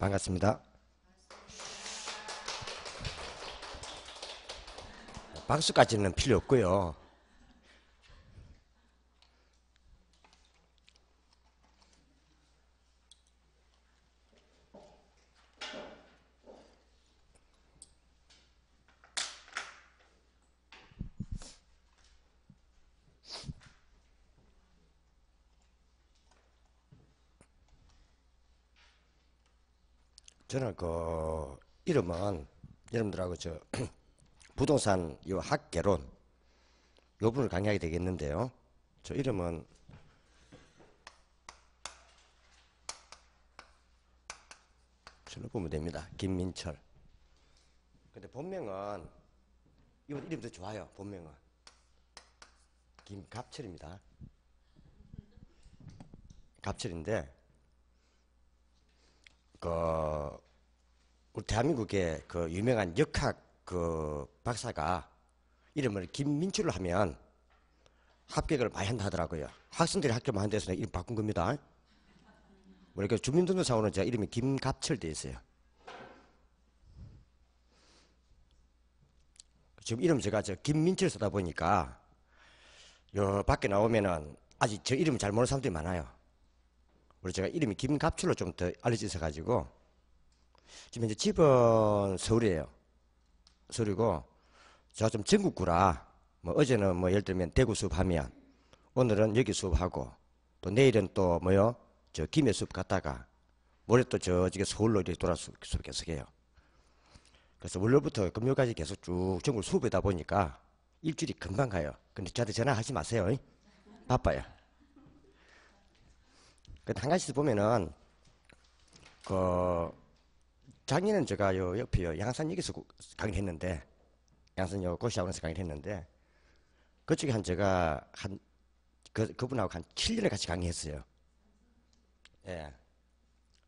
반갑습니다. 박수까지는 필요 없고요. 저는 이름은 여러분들하고 부동산 요 학개론 요 분을 강의하게 되겠는데요. 저 이름은 저를 보면 됩니다. 김민철. 근데 본명은 이분 이름도 좋아요. 본명은 김갑철입니다. 갑철인데 우리 대한민국의 유명한 역학 박사가 이름을 김민철로 하면 합격을 많이 한다 하더라고요. 학생들이 합격만 한 데서 이름 바꾼 겁니다. 그러니까 주민등록상으로는 제가 이름이 김갑철 되어 있어요. 지금 이름 제가 김민철 쓰다 보니까 요 밖에 나오면은 아직 저 이름 잘 모르는 사람들이 많아요. 그래서 제가 이름이 김갑철로 좀 더 알려져 있어가지고 지금 이제 집은 서울이에요. 서울이고 제가 좀 전국구라 뭐 어제는 뭐 예를 들면 대구 수업하면 오늘은 여기 수업하고 또 내일은 또 저 김해 수업 갔다가 모레 또 저쪽에 서울로 이렇게 돌아서 수업 계속해요. 그래서 월요일부터 금요일까지 계속 쭉 전국 수업이다 보니까 일주일이 금방 가요. 근데 저한테 전화하지 마세요. 바빠요. 근데 한 가지 보면은 작년엔 제가 옆에 양산역에서 강의를 했는데 양산역 고시학원에서 강의를 했는데 그쪽에 제가 그분하고 한 7년을 같이 강의했어요. 예.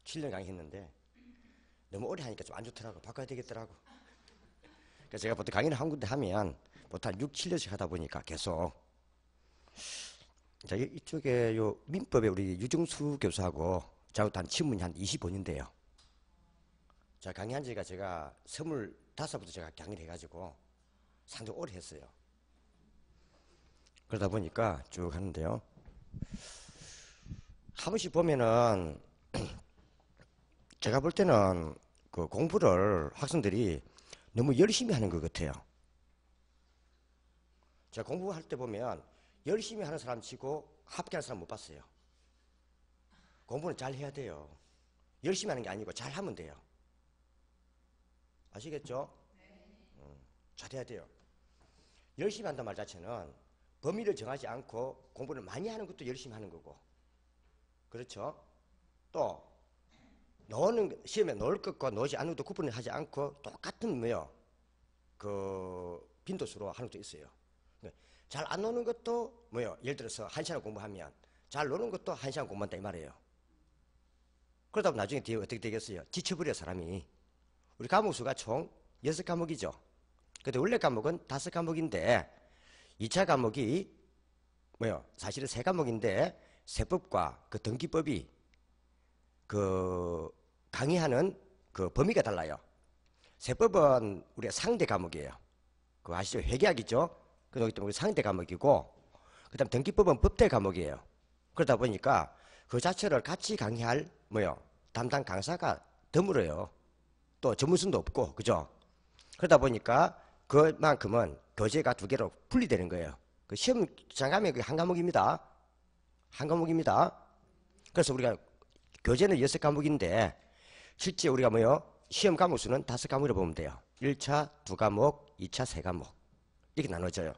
7년 강의했는데 너무 오래 하니까 좀 안 좋더라고. 바꿔야 되겠더라고. 그래서 제가 보통 강의를 한 군데 하면 보통 한 6, 7년씩 하다 보니까 계속 자, 이쪽에 민법에 우리 유정수 교수하고 저하고 한 친분이 한 25년 돼요. 자, 강의한 지가 제가 25부터 제가 강의를 해가지고 상당히 오래 했어요. 그러다 보니까 쭉 하는데요. 한 번씩 보면은 제가 볼 때는 공부를 학생들이 너무 열심히 하는 것 같아요. 제가 공부할 때 보면 열심히 하는 사람 치고 합격하는 사람 못 봤어요. 공부는 잘 해야 돼요. 열심히 하는 게 아니고 잘 하면 돼요. 아시겠죠? 잘해야 돼요. 열심히 한다는 말 자체는 범위를 정하지 않고 공부를 많이 하는 것도 열심히 하는 거고, 그렇죠? 또 시험에 넣을 것과 넣지 않는 것도 구분을 하지 않고 똑같은 빈도수로 하는 것도 있어요. 잘 안 노는 것도 예를 들어서 1시간 공부하면 잘 노는 것도 1시간 공부한다 이 말이에요. 그러다 보면 나중에 뒤에 어떻게 되겠어요? 지쳐버려 사람이. 우리 과목수가 총 6과목이죠. 근데 원래 과목은 5과목인데 2차 과목이 사실은 3과목인데 세법과 등기법이 강의하는 범위가 달라요. 세법은 우리가 상대 과목이에요. 그거 아시죠? 회계학이죠? 그렇기 때문에 상대 과목이고, 그 다음 등기법은 법대 과목이에요. 그러다 보니까 그 자체를 같이 강의할 담당 강사가 드물어요. 또 전문성도 없고, 그죠? 그러다 보니까 그만큼은 교재가 2개로 분리되는 거예요. 그 시험장 가면 그게 한 과목입니다. 한 과목입니다. 그래서 우리가 교재는 6과목인데 실제 우리가 시험 과목 수는 5과목이라고 보면 돼요. 1차 2과목, 2차 3과목 이렇게 나눠져요.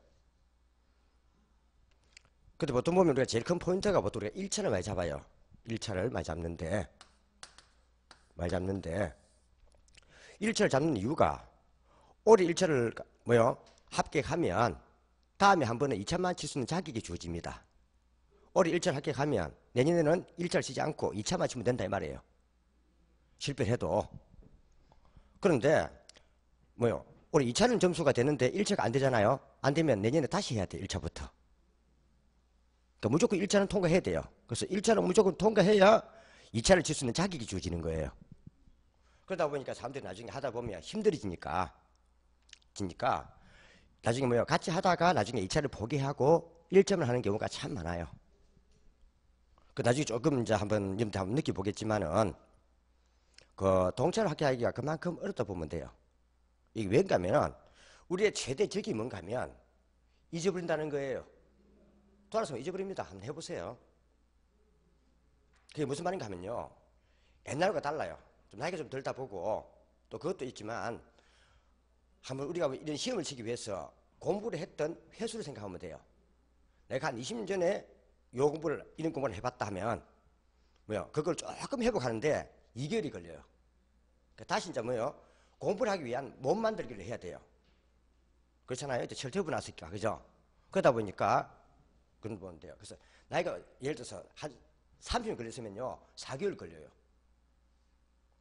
근데 보통 보면 우리가 제일 큰 포인트가 보통 우리가 1차를 많이 잡아요. 1차를 많이 잡는데 1차를 잡는 이유가 올해 1차를 합격하면 다음에 한 번에 2차만 칠 수 있는 자격이 주어집니다. 올해 1차를 합격하면 내년에는 1차를 치지 않고 2차만 치면 된다 이 말이에요. 실패를 해도. 그런데 올해 2차는 점수가 되는데 1차가 안 되잖아요. 안 되면 내년에 다시 해야 돼. 1차부터. 그러니까 무조건 1차는 통과해야 돼요. 그래서 1차는 무조건 통과해야 2차를 칠 수 있는 자격이 주어지는 거예요. 그러다 보니까 사람들이 나중에 하다 보면 힘들어지니까 나중에 뭐요? 같이 하다가 나중에 2차를 포기하고 1점을 하는 경우가 참 많아요. 그 나중에 조금 이제 한번 느껴보겠지만은 그 동차를 확대하기가 그만큼 어렵다 보면 돼요. 이게 왜인가 하면은 우리의 최대 적이 뭔가 하면 잊어버린다는 거예요. 돌아서면 잊어버립니다. 한번 해보세요. 그게 무슨 말인가 하면요. 옛날과 달라요. 좀 나이가 좀 들다 보고 또 그것도 있지만 한번 우리가 이런 시험을 치기 위해서 공부를 했던 횟수를 생각하면 돼요. 내가 한 20년 전에 이런 공부를 해봤다 하면 뭐요? 그걸 조금 회복하는데 2개월이 걸려요. 다시 이제 뭐요? 공부를 하기 위한 몸 만들기를 해야 돼요. 그렇잖아요. 이제 철퇴부 났으니까. 그죠? 그러다 보니까 그런 보면 돼요. 그래서 나이가 예를 들어서 한 30년 걸렸으면요. 4개월 걸려요.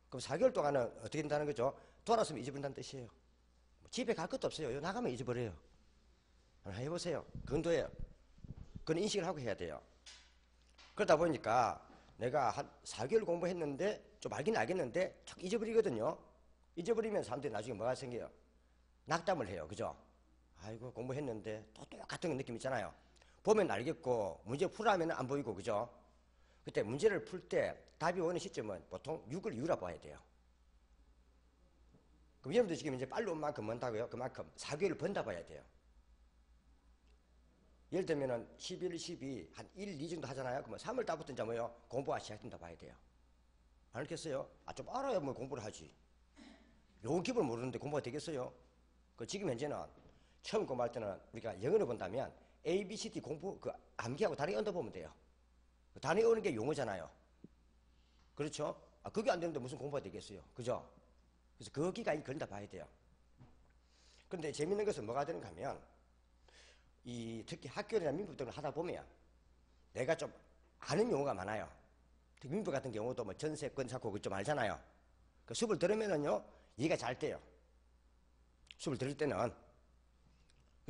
그럼 4개월 동안은 어떻게 된다는 거죠? 돌아서면 잊어버린다는 뜻이에요. 집에 갈 것도 없어요. 나가면 잊어버려요. 한번 해보세요. 그건도예요. 그건 인식을 하고 해야 돼요. 그러다 보니까 내가 한 4개월 공부했는데 좀 알긴 알겠는데 자꾸 잊어버리거든요. 잊어버리면 사람들이 나중에 뭐가 생겨요? 낙담을 해요. 그죠? 아이고 공부했는데 또 똑같은 느낌 있잖아요. 보면 알겠고 문제 풀어하면 안 보이고 그죠? 그때 문제를 풀 때 답이 오는 시점은 보통 6을 이유라 봐야 돼요. 그럼 여러분들 지금 이제 빨리 온 만큼 뭔다고요? 그만큼 4개월을 번다 봐야 돼요. 예를 들면은 11, 12, 한 1, 2 정도 하잖아요. 그러면 3월 달부터 이제 뭐요? 공부가 시작된다 봐야 돼요. 안 알겠어요? 좀 알아야 뭐 공부를 하지. 요건 기본을 모르는데 공부가 되겠어요? 지금 현재는 처음 공부할 때는 우리가 영어를 본다면 A, B, C, D 공부 그 암기하고 단어 얹어보면 돼요. 단어 외우는 게 용어잖아요. 그렇죠? 그게 안 되는데 무슨 공부가 되겠어요? 그죠? 그래서 거기가 걸린다 봐야 돼요. 그런데 재밌는 것은 뭐가 되는가 하면 특히 학교나 민법 등을 하다 보면 내가 좀 아는 용어가 많아요. 특히 민법 같은 경우도 뭐 전세, 권사고 그거 좀 알잖아요. 그 수업을 들으면은요 이해가 잘 돼요. 수업을 들을 때는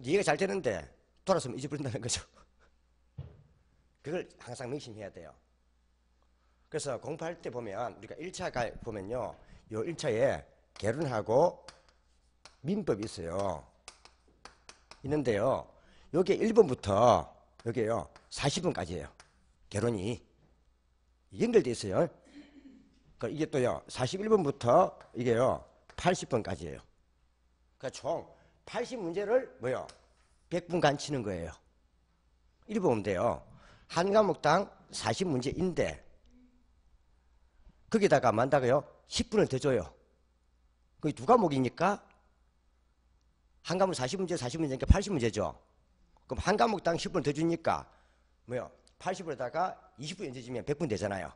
이해가 잘 되는데 돌아서면 잊어버린다는 거죠. 그걸 항상 명심해야 돼요. 그래서 공부할 때 보면 우리가 1차 보면요. 요 1차에 개론하고 민법이 있어요. 있는데요. 여기에 1번부터 여기에요. 40번까지예요. 개론이 연결되어 있어요. 그러니까 이게 또요. 41번부터 이게요. 80번까지예요. 그러니까 총 80문제를 뭐요? 100분간 치는 거예요. 이리 보면 돼요. 한 과목당 40문제인데 거기다가 만다고요? 10분을 더 줘요. 그게 두 과목이니까 한 과목 40문제, 40문제니까 80문제죠. 그럼 한 과목당 10분 더 주니까 뭐요? 80으로다가 20분 연재지면 100분 되잖아요.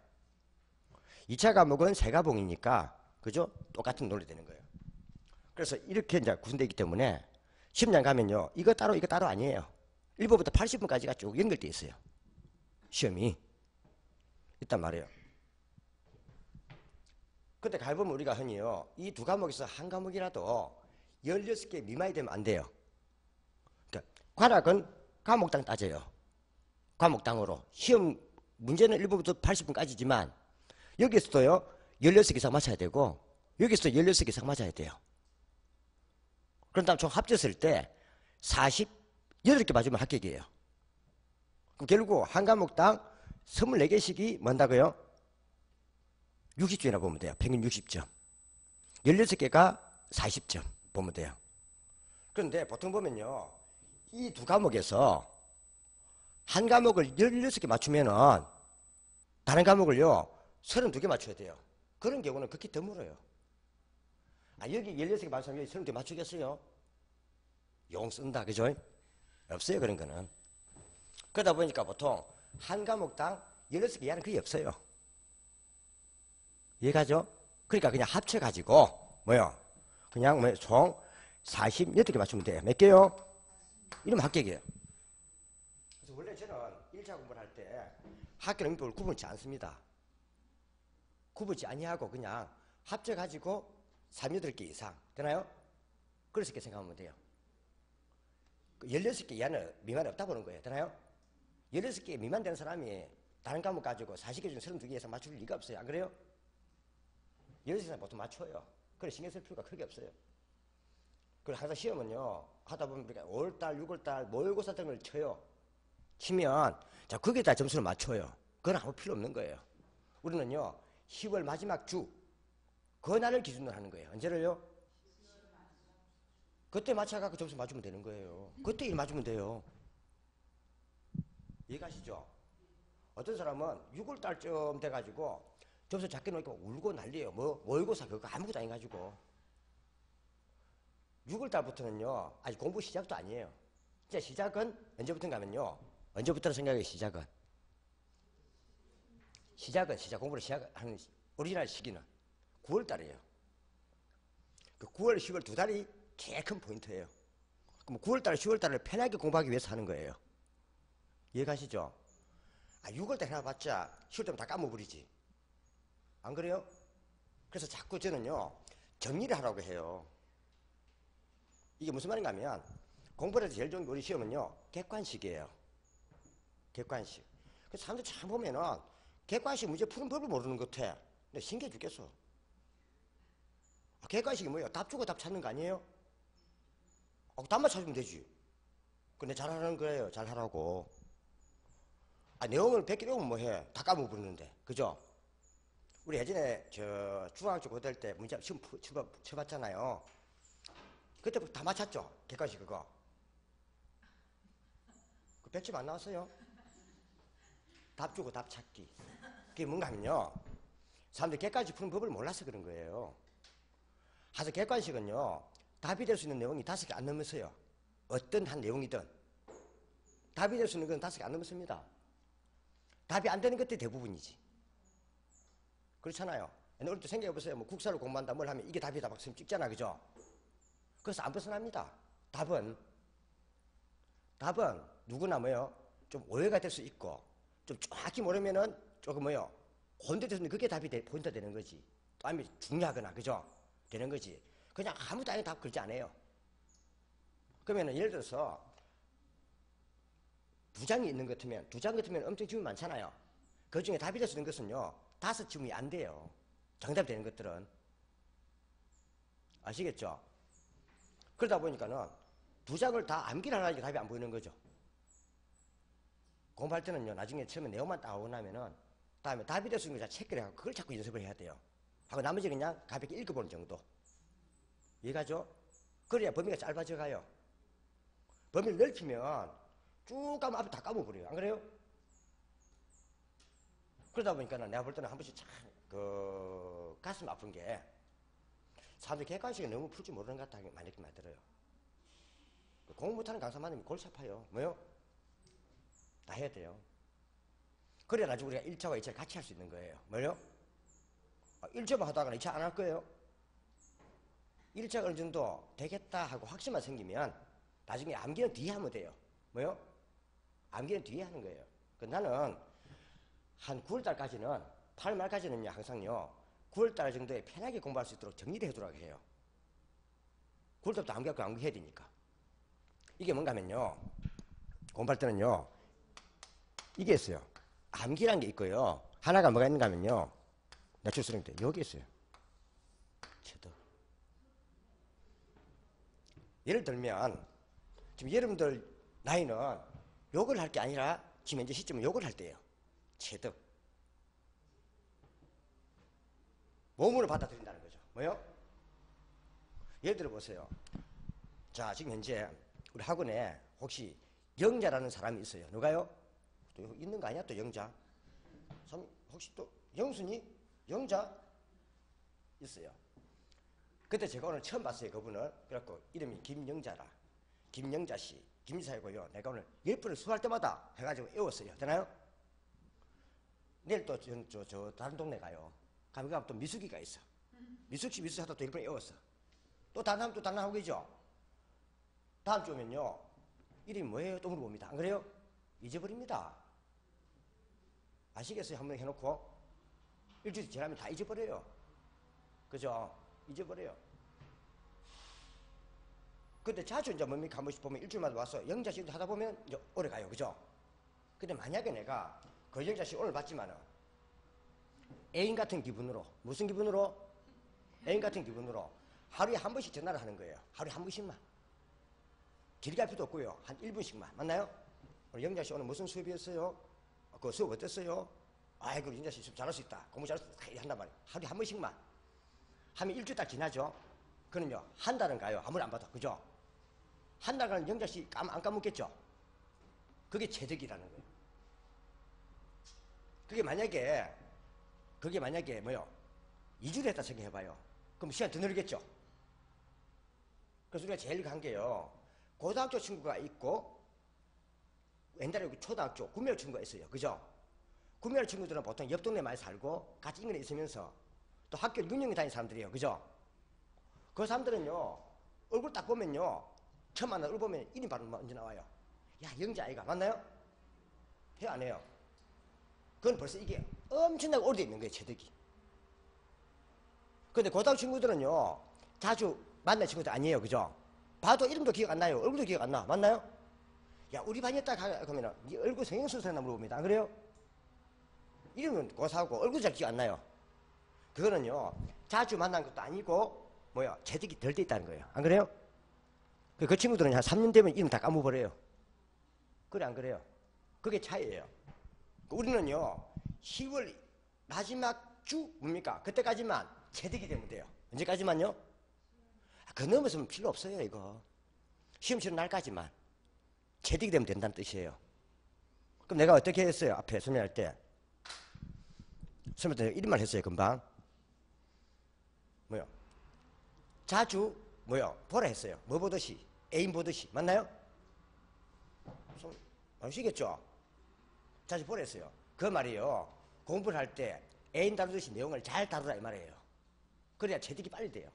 2차 과목은 세 과목이니까 그죠? 똑같은 논리 되는 거예요. 그래서 이렇게 이제 구성되어 있기 때문에 시험장 가면요. 이거 따로 아니에요. 1번부터 80분까지가 쭉 연결되어 있어요. 시험이 있단 말이에요. 근데 가보면 우리가 흔히요. 이 두 과목에서 한 과목이라도 16개 미만이 되면 안 돼요. 그러니까 과락은 과목당 따져요. 과목당으로. 시험 문제는 1번부터 80분까지지만 여기서도요. 16개 이상 맞춰야 되고 여기서도 16개 이상 맞아야 돼요. 그런 다음 총 합쳤을 때 48개 맞으면 합격이에요. 그럼 결국 한 과목당 24개씩이 뭔다고요? 60점이나 보면 돼요. 평균 60점. 16개가 40점 보면 돼요. 그런데 보통 보면요. 이 두 과목에서 한 과목을 16개 맞추면은 다른 과목을요. 32개 맞춰야 돼요. 그런 경우는 극히 드물어요. 여기 16개 맞추면 여기 32개 맞추겠어요? 용 쓴다. 그죠? 없어요. 그런 거는. 그러다 보니까 보통 한 과목당 16개 이하는 거의 없어요. 이해가죠? 그러니까 그냥 합쳐가지고 뭐요? 그냥 뭐 총 48개 맞추면 돼요. 몇 개요? 이러면 합격이에요. 그래서 원래 저는 1차 공부를 할 때 학교랑 민법을 구분치 않습니다. 구분치 아니하고 그냥 합쳐가지고 38개 이상 되나요? 그렇게 생각하면 돼요. 16개 이하는 미만이 없다 보는 거예요. 되나요? 16개 미만 되는 사람이 다른 과목 가지고 40개 중 32개 이상 맞출 리가 없어요. 안 그래요? 여자들은 보통 맞춰요. 그래 신경 쓸 필요가 크게 없어요. 그리고 항상 시험은요 하다 보면 우리가 5월달, 6월달 모의고사 등을 쳐요. 치면 자 거기에다 점수를 맞춰요. 그건 아무 필요 없는 거예요. 우리는요 10월 마지막 주 그날을 기준으로 하는 거예요. 언제를요? 그때 맞춰갖고 점수 맞추면 되는 거예요. 그때 일 맞으면 돼요. 이해가시죠? 어떤 사람은 6월달쯤 돼가지고 점수 작게 놓으니까 울고 난리예요. 모의고사 그거 아무것도 안 해가지고 6월달부터는요 아직 공부 시작도 아니에요. 진짜 시작은 언제부터인가 하면요 언제부터 생각해요. 시작 공부를 시작하는 오리지널 시기는 9월달이에요. 그 9월, 10월 두 달이 제일 큰 포인트예요. 그럼 9월달, 10월달을 편하게 공부하기 위해서 하는 거예요. 이해가시죠? 6월달 해놔봤자 10월달면 다 까먹어버리지. 안 그래요? 그래서 자꾸 저는요 정리를 하라고 해요. 이게 무슨 말인가 하면 공부를 해서 제일 좋은 게 우리 시험은요 객관식이에요. 객관식. 그래서 사람들 참 보면은 객관식 문제 푸는 법을 모르는 것 같아. 근데 신기해 죽겠어. 객관식이 뭐예요? 답 주고 답 찾는 거 아니에요? 답만 찾으면 되지. 근데 잘하는 거예요. 잘하라고. 내용을 100개 외우면 뭐해? 다 까먹어버리는데. 그죠? 우리 예전에 저 중학교 고등학교 때 문제 시험 쳐봤잖아요. 그때부터 다 맞췄죠? 객관식 그거. 그 100점 안 나왔어요? 답 주고 답 찾기. 그게 뭔가 하면요. 사람들이 객관식 푸는 법을 몰라서 그런 거예요. 하여튼 객관식은요. 답이 될 수 있는 내용이 5개 안 넘었어요. 어떤 한 내용이든. 답이 될 수 있는 건 5개 안 넘었습니다. 답이 안 되는 것들이 대부분이지. 그렇잖아요. 오늘도 생각해보세요. 뭐 국사를 공부한다 뭘 하면 이게 답이다 막 찍잖아. 그죠? 그래서 안 벗어납니다. 답은 누구나 뭐요? 좀 오해가 될 수 있고 좀 정확히 모르면은 조금 뭐요? 혼돈돼서 그게 답이 포인트가 되는 거지. 또 아니면 중요하거나 그죠? 되는 거지. 그냥 아무도 아닌 답 글자 안 해요. 그러면은 예를 들어서 두 장 같으면 엄청 질문이 많잖아요. 그 중에 답이 될 수 있는 것은요 5질문이 안 돼요. 정답이 되는 것들은. 아시겠죠? 그러다 보니까는 2장을 다 암기를 하려니까 답이 안 보이는 거죠. 공부할 때는요 나중에 처음에 내용만 딱 오고 나면은 다음에 답이 될 수 있는 걸 체크를 하고 그걸 자꾸 연습을 해야 돼요. 하고 나머지 그냥 가볍게 읽어보는 정도. 이해가죠? 그래야 범위가 짧아져 가요. 범위를 넓히면 쭉 가면 앞에 다 까먹어버려요. 안 그래요? 그러다 보니까는 내가 볼 때는 한 번씩 참 가슴 아픈 게 사람들이 객관식을 너무 풀 줄 모르는 것 같다 많이 느낌 많이 들어요. 공부 못하는 강사 만나면 골치 아파요. 뭐요? 다 해야 돼요. 그래야 나중에 우리가 1차와 2차를 같이 할 수 있는 거예요. 뭐요? 1차만 하다가 2차 안 할 거예요. 1차가 어느 정도 되겠다 하고 확신만 생기면 나중에 암기는 뒤에 하면 돼요. 뭐요? 암기는 뒤에 하는 거예요. 나는 한 9월달까지는 8월말까지는요 항상요 9월달 정도에 편하게 공부할 수 있도록 정리를 해두라고 해요. 9월달부터 암기하고 암기해야 되니까. 이게 뭔가 하면요 공부할 때는요 이게 있어요. 암기란 게 있고요. 하나가 뭐가 있는가 하면요 낮출수능 때 여기 있어요. 체득. 예를 들면 지금 여러분들 나이는 욕을 할 게 아니라 지금 현재 시점은 욕을 할 때예요. 체득. 몸으로 받아들인다는 거죠. 뭐요? 예를 들어 보세요. 자, 지금 현재 우리 학원에 혹시 영자라는 사람이 있어요. 누가요? 또 있는 거 아니야? 또 영자? 혹시 또 영순이? 영자? 있어요. 그때 제가 오늘 처음 봤어요. 그분을. 그래갖고 이름이 김영자라. 김영자 씨. 김사이고요. 내가 오늘 10분을 수업할 때마다 해가지고 외웠어요. 되나요? 내일 또 저 다른 동네 가요. 가면 또 미숙이가 있어. 미숙씨 하다 또 10분 외웠어. 또 다른 사람 또 다른 하고 계죠. 다음 주 오면요. 이름이 뭐예요? 또 물어봅니다. 안 그래요? 잊어버립니다. 아시겠어요? 한 번 해놓고 일주일 지나면 다 잊어버려요. 그죠? 잊어버려요. 근데 자주 이제 뭡니까? 한 번씩 보면 일주일마다 와서 영자식 하다 보면 이제 오래 가요. 그죠? 근데 만약에 내가 그 영자식 오늘 봤지만은 애인 같은 기분으로 무슨 기분으로? 애인 같은 기분으로 하루에 한 번씩 전화를 하는 거예요. 하루에 한 번씩만. 길게 할 필요도 없고요. 한 1분씩만. 맞나요? 오늘 영자 씨 오늘 무슨 수업이었어요? 그 수업 어땠어요? 아이고 영자 씨 수업 잘할 수 있다. 공부 잘할 수 있다. 한단 말이에요. 하루에 한 번씩만. 하면 일주일 딱 지나죠. 그럼요. 한 달은 가요. 아무리 안 받아. 그죠? 한 달간 영자 씨 안 까먹겠죠? 그게 체득이라는 거예요. 그게 만약에 뭐요? 2주를 했다 생각해봐요. 그럼 시간 더 늘겠죠? 그래서 우리가 제일 간 게요. 고등학교 친구가 있고, 옛날에 초등학교, 구매할 친구가 있어요. 그죠? 구매할 친구들은 보통 옆 동네 많이 살고, 같이 인근에 있으면서, 또 학교 6년이 다니는 사람들이에요. 그죠? 그 사람들은요, 얼굴 딱 보면요, 처음 만나 얼굴 보면 이름 바로 언제 나와요? 야, 영자 아이가. 맞나요? 해요, 안 해요? 그건 벌써 이게 엄청나게 오래돼 있는 거예요, 체득이. 근데 고등학교 친구들은요, 자주 만날 친구들 아니에요. 그죠? 봐도 이름도 기억 안 나요. 얼굴도 기억 안 나. 맞나요? 야, 우리 반이었다 하면은 네 얼굴 성형수술했나 물어봅니다. 안 그래요? 이름은 고사하고 얼굴 잘 기억 안 나요. 그거는요, 자주 만난 것도 아니고, 체득이 덜 돼 있다는 거예요. 안 그래요? 그 친구들은 한 3년 되면 이름 다 까먹어버려요. 그래, 안 그래요? 그게 차이예요. 우리는요, 10월 마지막 주, 뭡니까? 그때까지만 체득이 되면 돼요. 언제까지만요? 그 넘어서면 필요 없어요, 이거. 시험 치는 날까지만. 체득이 되면 된다는 뜻이에요. 그럼 내가 어떻게 했어요? 앞에 설명할 때. 설명할 때 이름만 했어요, 금방. 자주, 보라 했어요. 뭐 보듯이? 애인 보듯이. 맞나요? 아시겠죠? 자주 보라 했어요. 그 말이요. 공부를 할 때 애인 다루듯이 내용을 잘 다루라 이 말이에요. 그래야 체득이 빨리 돼요.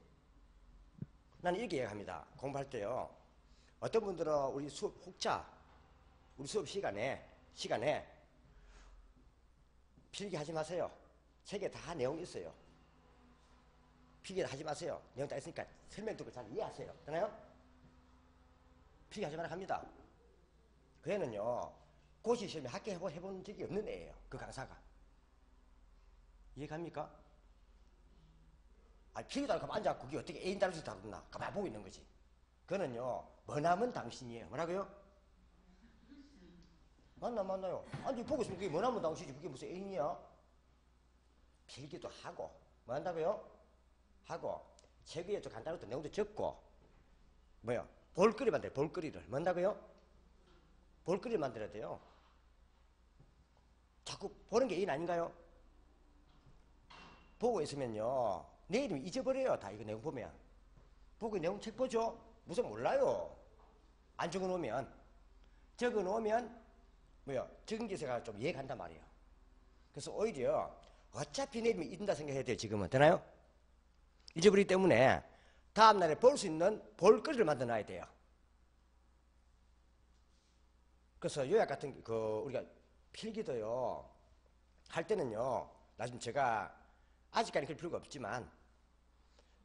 나는 이렇게 얘기합니다. 공부할 때요. 어떤 분들은 우리 수업 우리 수업 시간에 필기하지 마세요. 책에 다 내용이 있어요. 필기를 하지 마세요. 내용 다 있으니까 설명 듣고 잘 이해하세요. 되나요? 필기하지 마라 합니다. 그 애는요, 고시 시험에 합격해본 적이 없는 애예요. 그 강사가. 이해갑니까? 필기도 안 하고 앉아 그게 어떻게 애인 다루듯이 다루나 가만히 보고 있는 거지. 그거는요, 머나먼 당신이에요. 뭐라고요? 맞나요? 아니 보고 있으면 그게 머나먼 당신이지 그게 무슨 애인이야? 필기도 하고 뭐 한다고요? 하고 책 위에 좀 간단히 또 내용도 적고 볼거리 만들어요. 볼거리를 뭐 한다고요? 볼거리 만들어야 돼요. 자꾸 보는 게 애인 아닌가요? 보고 있으면요 내 이름이 잊어버려요. 다 이거 내용 보면 보고 내용 책 보죠? 무슨 몰라요. 안 적어놓으면 적은 기세가 좀 이해간단 말이에요. 그래서 오히려 어차피 내 이름이 잊는다 생각해야 돼요. 지금은 되나요? 잊어버리기 때문에 다음날에 볼 수 있는 볼거리를 만들어 놔야 돼요. 그래서 요약 같은 우리가 필기도요 할 때는요, 나중에 제가 아직까지 그럴 필요가 없지만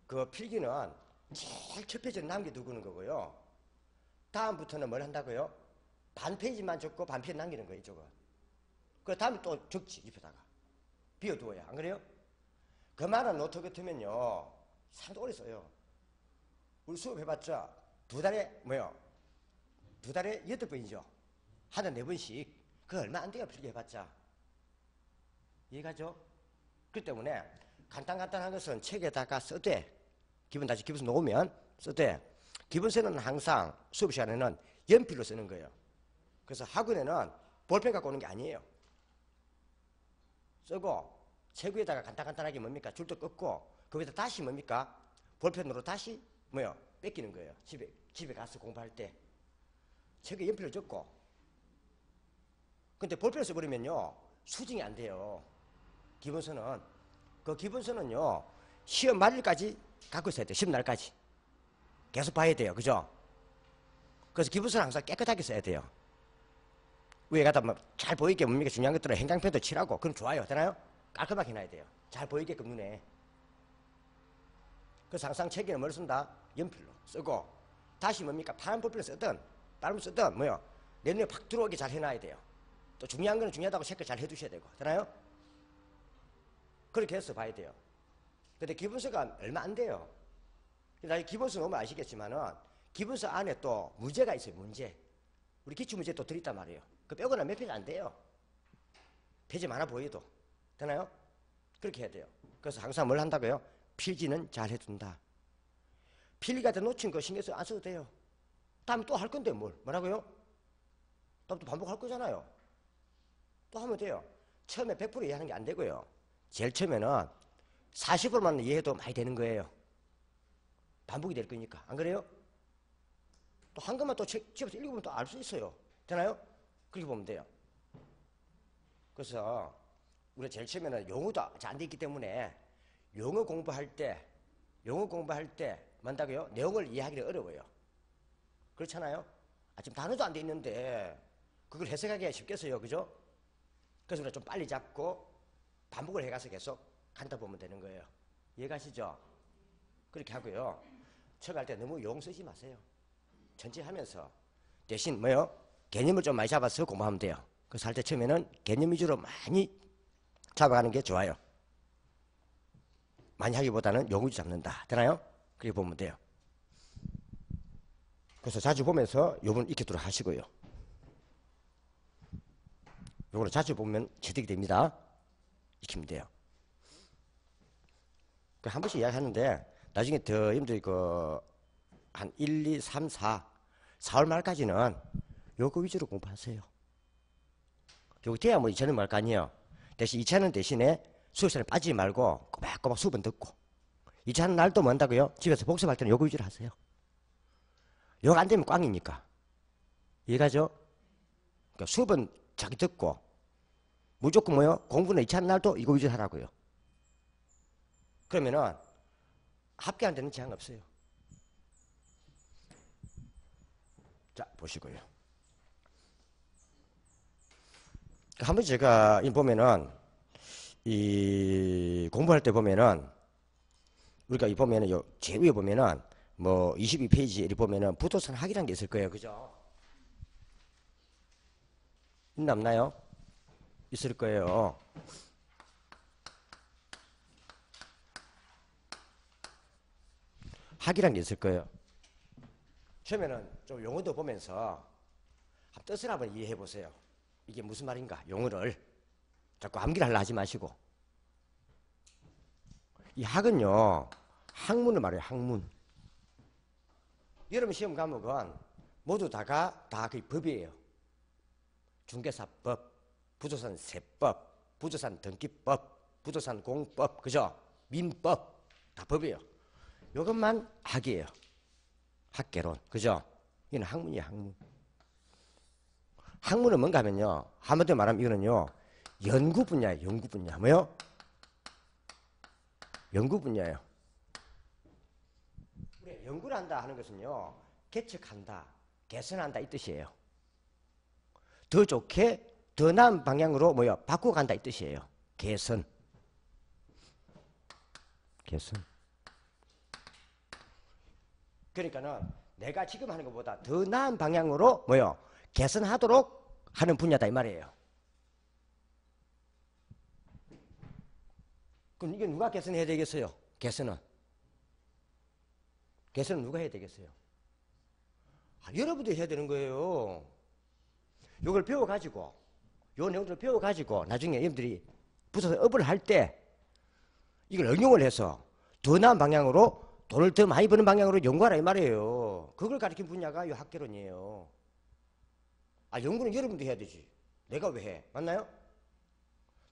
그 필기는 제일 첫 페이지에 남겨두는 거고요. 다음부터는 뭘 한다고요? 반 페이지만 적고 반 페이지 남기는 거예요. 이쪽은. 그 다음에 또 적지 입에다가 비워두어야. 안 그래요? 그 말은 노트 같으면요 상당히 오래 써요. 우리 수업 해봤자 두 달에 8번이죠. 하나 4번씩. 그거 얼마 안 돼요. 필기 해봤자. 이해가죠? 그렇기 때문에 간단한 것은 책에다가 써대. 기본서 놓으면 써대. 기본서는 항상 수업 시간에는 연필로 쓰는 거예요. 그래서 학원에는 볼펜 갖고 오는 게 아니에요. 쓰고 책 위에다가 간단하게 줄도 긋고 그 위에다 다시 볼펜으로 다시 뺏기는 거예요. 집에 가서 공부할 때 책에 연필로 적고. 근데 볼펜을 써버리면요 수정이 안 돼요. 기본서는 그 기본서는요 시험 말일까지 갖고 있어야 돼요. 시험 날까지 계속 봐야 돼요. 그죠? 그래서 기본서는 항상 깨끗하게 써야 돼요. 위에 갖다 잘 보이게 중요한 것들은 행강펜도 칠하고 그럼 좋아요. 되나요? 깔끔하게 해놔야 돼요. 잘 보이게끔 눈에. 그래서 항상 책에는 뭘 쓴다? 연필로 쓰고 다시 파란 볼펜을 쓰든 다른 걸 쓰든 내 눈에 팍 들어오게 잘 해놔야 돼요. 또 중요한 거는 중요하다고 체크 잘 해두셔야 되고. 되나요? 그렇게 해서 봐야 돼요. 근데 기본서가 얼마 안 돼요. 나중에 기본서 놓으면 아시겠지만은 기본서 안에 또 문제가 있어요. 문제. 우리 기출문제 또 들있단 말이에요. 그 빼고는 몇 페이지 안 돼요. 페이지 많아 보여도. 되나요? 그렇게 해야 돼요. 그래서 항상 뭘 한다고요? 필지는 잘 해둔다. 필기 같은 놓친 거 신경 안 써도 돼요. 다음에 또 할 건데 뭐라고요? 다음 또 반복할 거잖아요. 또 하면 돼요. 처음에 100% 이해하는 게 안 되고요. 제일 처음에는 40%만 이해해도 많이 되는 거예요. 반복이 될 거니까. 안 그래요? 또 한 것만 또 집에서 읽어보면 또 알 수 있어요. 되나요? 그렇게 보면 돼요. 그래서 우리가 제일 처음에는 용어도 잘 안 돼 있기 때문에 영어 공부할 때 뭔다고요? 내용을 이해하기가 어려워요. 그렇잖아요? 지금 단어도 안 돼 있는데 그걸 해석하기가 쉽겠어요. 그죠? 그래서 우리가 좀 빨리 잡고 반복을 해가서 계속 간다 보면 되는 거예요. 이해가시죠? 그렇게 하고요. 처음 할 때 너무 용 쓰지 마세요. 천천히 하면서 대신 뭐요? 개념을 좀 많이 잡아서 공부하면 돼요. 그래서 할 때 처음에는 개념 위주로 많이 잡아가는 게 좋아요. 많이 하기보다는 용 위주 잡는다. 되나요? 그렇게 보면 돼요. 그래서 자주 보면서 요번 익히도록 하시고요. 요거를 자주 보면 취득이 됩니다. 익히면 돼요. 한 번씩 이야기하는데 나중에 더 여러분들이 한 1, 2, 3, 4월 말까지는 요거 위주로 공부하세요. 요거 돼야 뭐 2차는 말 거 아니에요. 대신 2차는 대신에 수업시간에 빠지지 말고 꼬박꼬박 수업은 듣고 2차는 날도 뭔다고요? 집에서 복습할 때는 요거 위주로 하세요. 요거 안 되면 꽝이니까. 이해가죠? 그러니까 수업은 자기 듣고 무조건 뭐요? 공부는 2차는 날도 이거 위주로 하라고요. 그러면은 합격한 데는 제한 없어요. 자, 보시고요. 한번 제가 보면은 이 공부할 때 보면은 우리가 이 보면은 요 제일 위에 보면은 뭐 22페이지 이렇게 보면은 부도선 학이라는 게 있을 거예요. 그죠? 있나 없나요? 있을 거예요. 학이라는 게 있을 거예요. 처음에는 좀 용어도 보면서 뜻을 한번 이해해 보세요. 이게 무슨 말인가? 용어를 자꾸 암기를 하려 하지 마시고. 이 학은요, 학문을 말해요. 학문. 여러분 시험 과목은 모두 다가 다 그 법이에요. 중개사법, 부동산 세법, 부동산 등기법, 부동산 공법, 그죠? 민법 다 법이에요. 이것만 학이에요. 학개론, 그죠? 이건 학문이에요. 학문. 학문은 뭔가 하면요, 한마디로 말하면 이거는요 연구 분야예요. 연구 분야. 뭐요? 연구 분야예요. 우리 연구를 한다 하는 것은요, 개척한다, 개선한다 이 뜻이에요. 더 좋게 더 나은 방향으로 뭐요? 바꿔간다 이 뜻이에요. 개선. 개선. 그러니까는 내가 지금 하는 것보다 더 나은 방향으로 뭐요? 개선하도록 하는 분야다 이 말이에요. 그럼 이게 누가 개선해야 되겠어요? 개선은 누가 해야 되겠어요? 여러분들이 해야 되는 거예요. 이걸 배워가지고 요 내용들을 배워가지고 나중에 여러분들이 부서서 업을 할 때 이걸 응용을 해서 더 나은 방향으로 돈을 더 많이 버는 방향으로 연구하라 이 말이에요. 그걸 가르친 분야가 이 학개론이에요. 연구는 여러분도 해야 되지. 내가 왜 해? 맞나요?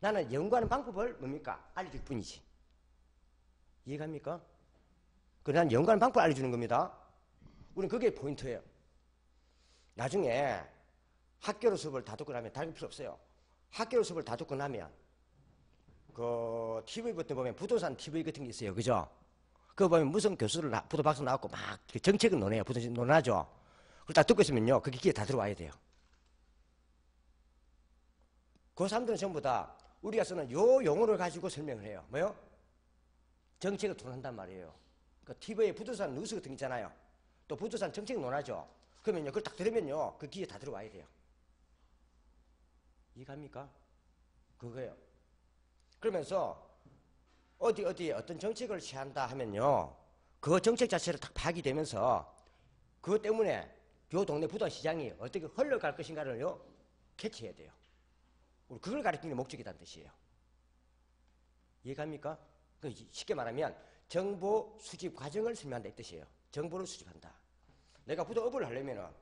나는 연구하는 방법을 뭡니까? 알려줄 뿐이지. 이해갑니까? 그래, 난 연구하는 방법을 알려주는 겁니다. 우리는 그게 포인트예요. 나중에 학교로 수업을 다 듣고 나면 다를 필요 없어요. 학교로 수업을 다 듣고 나면 그 TV 같은 거 보면 부동산 TV 같은 게 있어요. 그죠? 그거 보면 무슨 교수를 부도 박사 나왔고 막 정책을 논해요. 부동산 논하죠. 그걸 딱 듣고 있으면요, 그게 귀에 다 들어와야 돼요. 그 사람들은 전부 다 우리가 쓰는 요 용어를 가지고 설명을 해요. 뭐요? 정책을 토론한단 말이에요. 그 TV에 부동산 뉴스 같은 게 있잖아요. 또 부동산 정책 논하죠. 그러면요, 그걸 딱 들으면요, 그 귀에 다 들어와야 돼요. 이해갑니까? 그거예요. 그러면서 어디에 어떤 정책을 취한다 하면요. 그 정책 자체를 딱 파악이 되면서 그것 때문에 요 동네 부동산 시장이 어떻게 흘러갈 것인가를요. 캐치해야 돼요. 우리 그걸 가르치는 게 목적이라는 뜻이에요. 이해갑니까? 쉽게 말하면 정보 수집 과정을 설명한다 이 뜻이에요. 정보를 수집한다. 내가 부동업을 하려면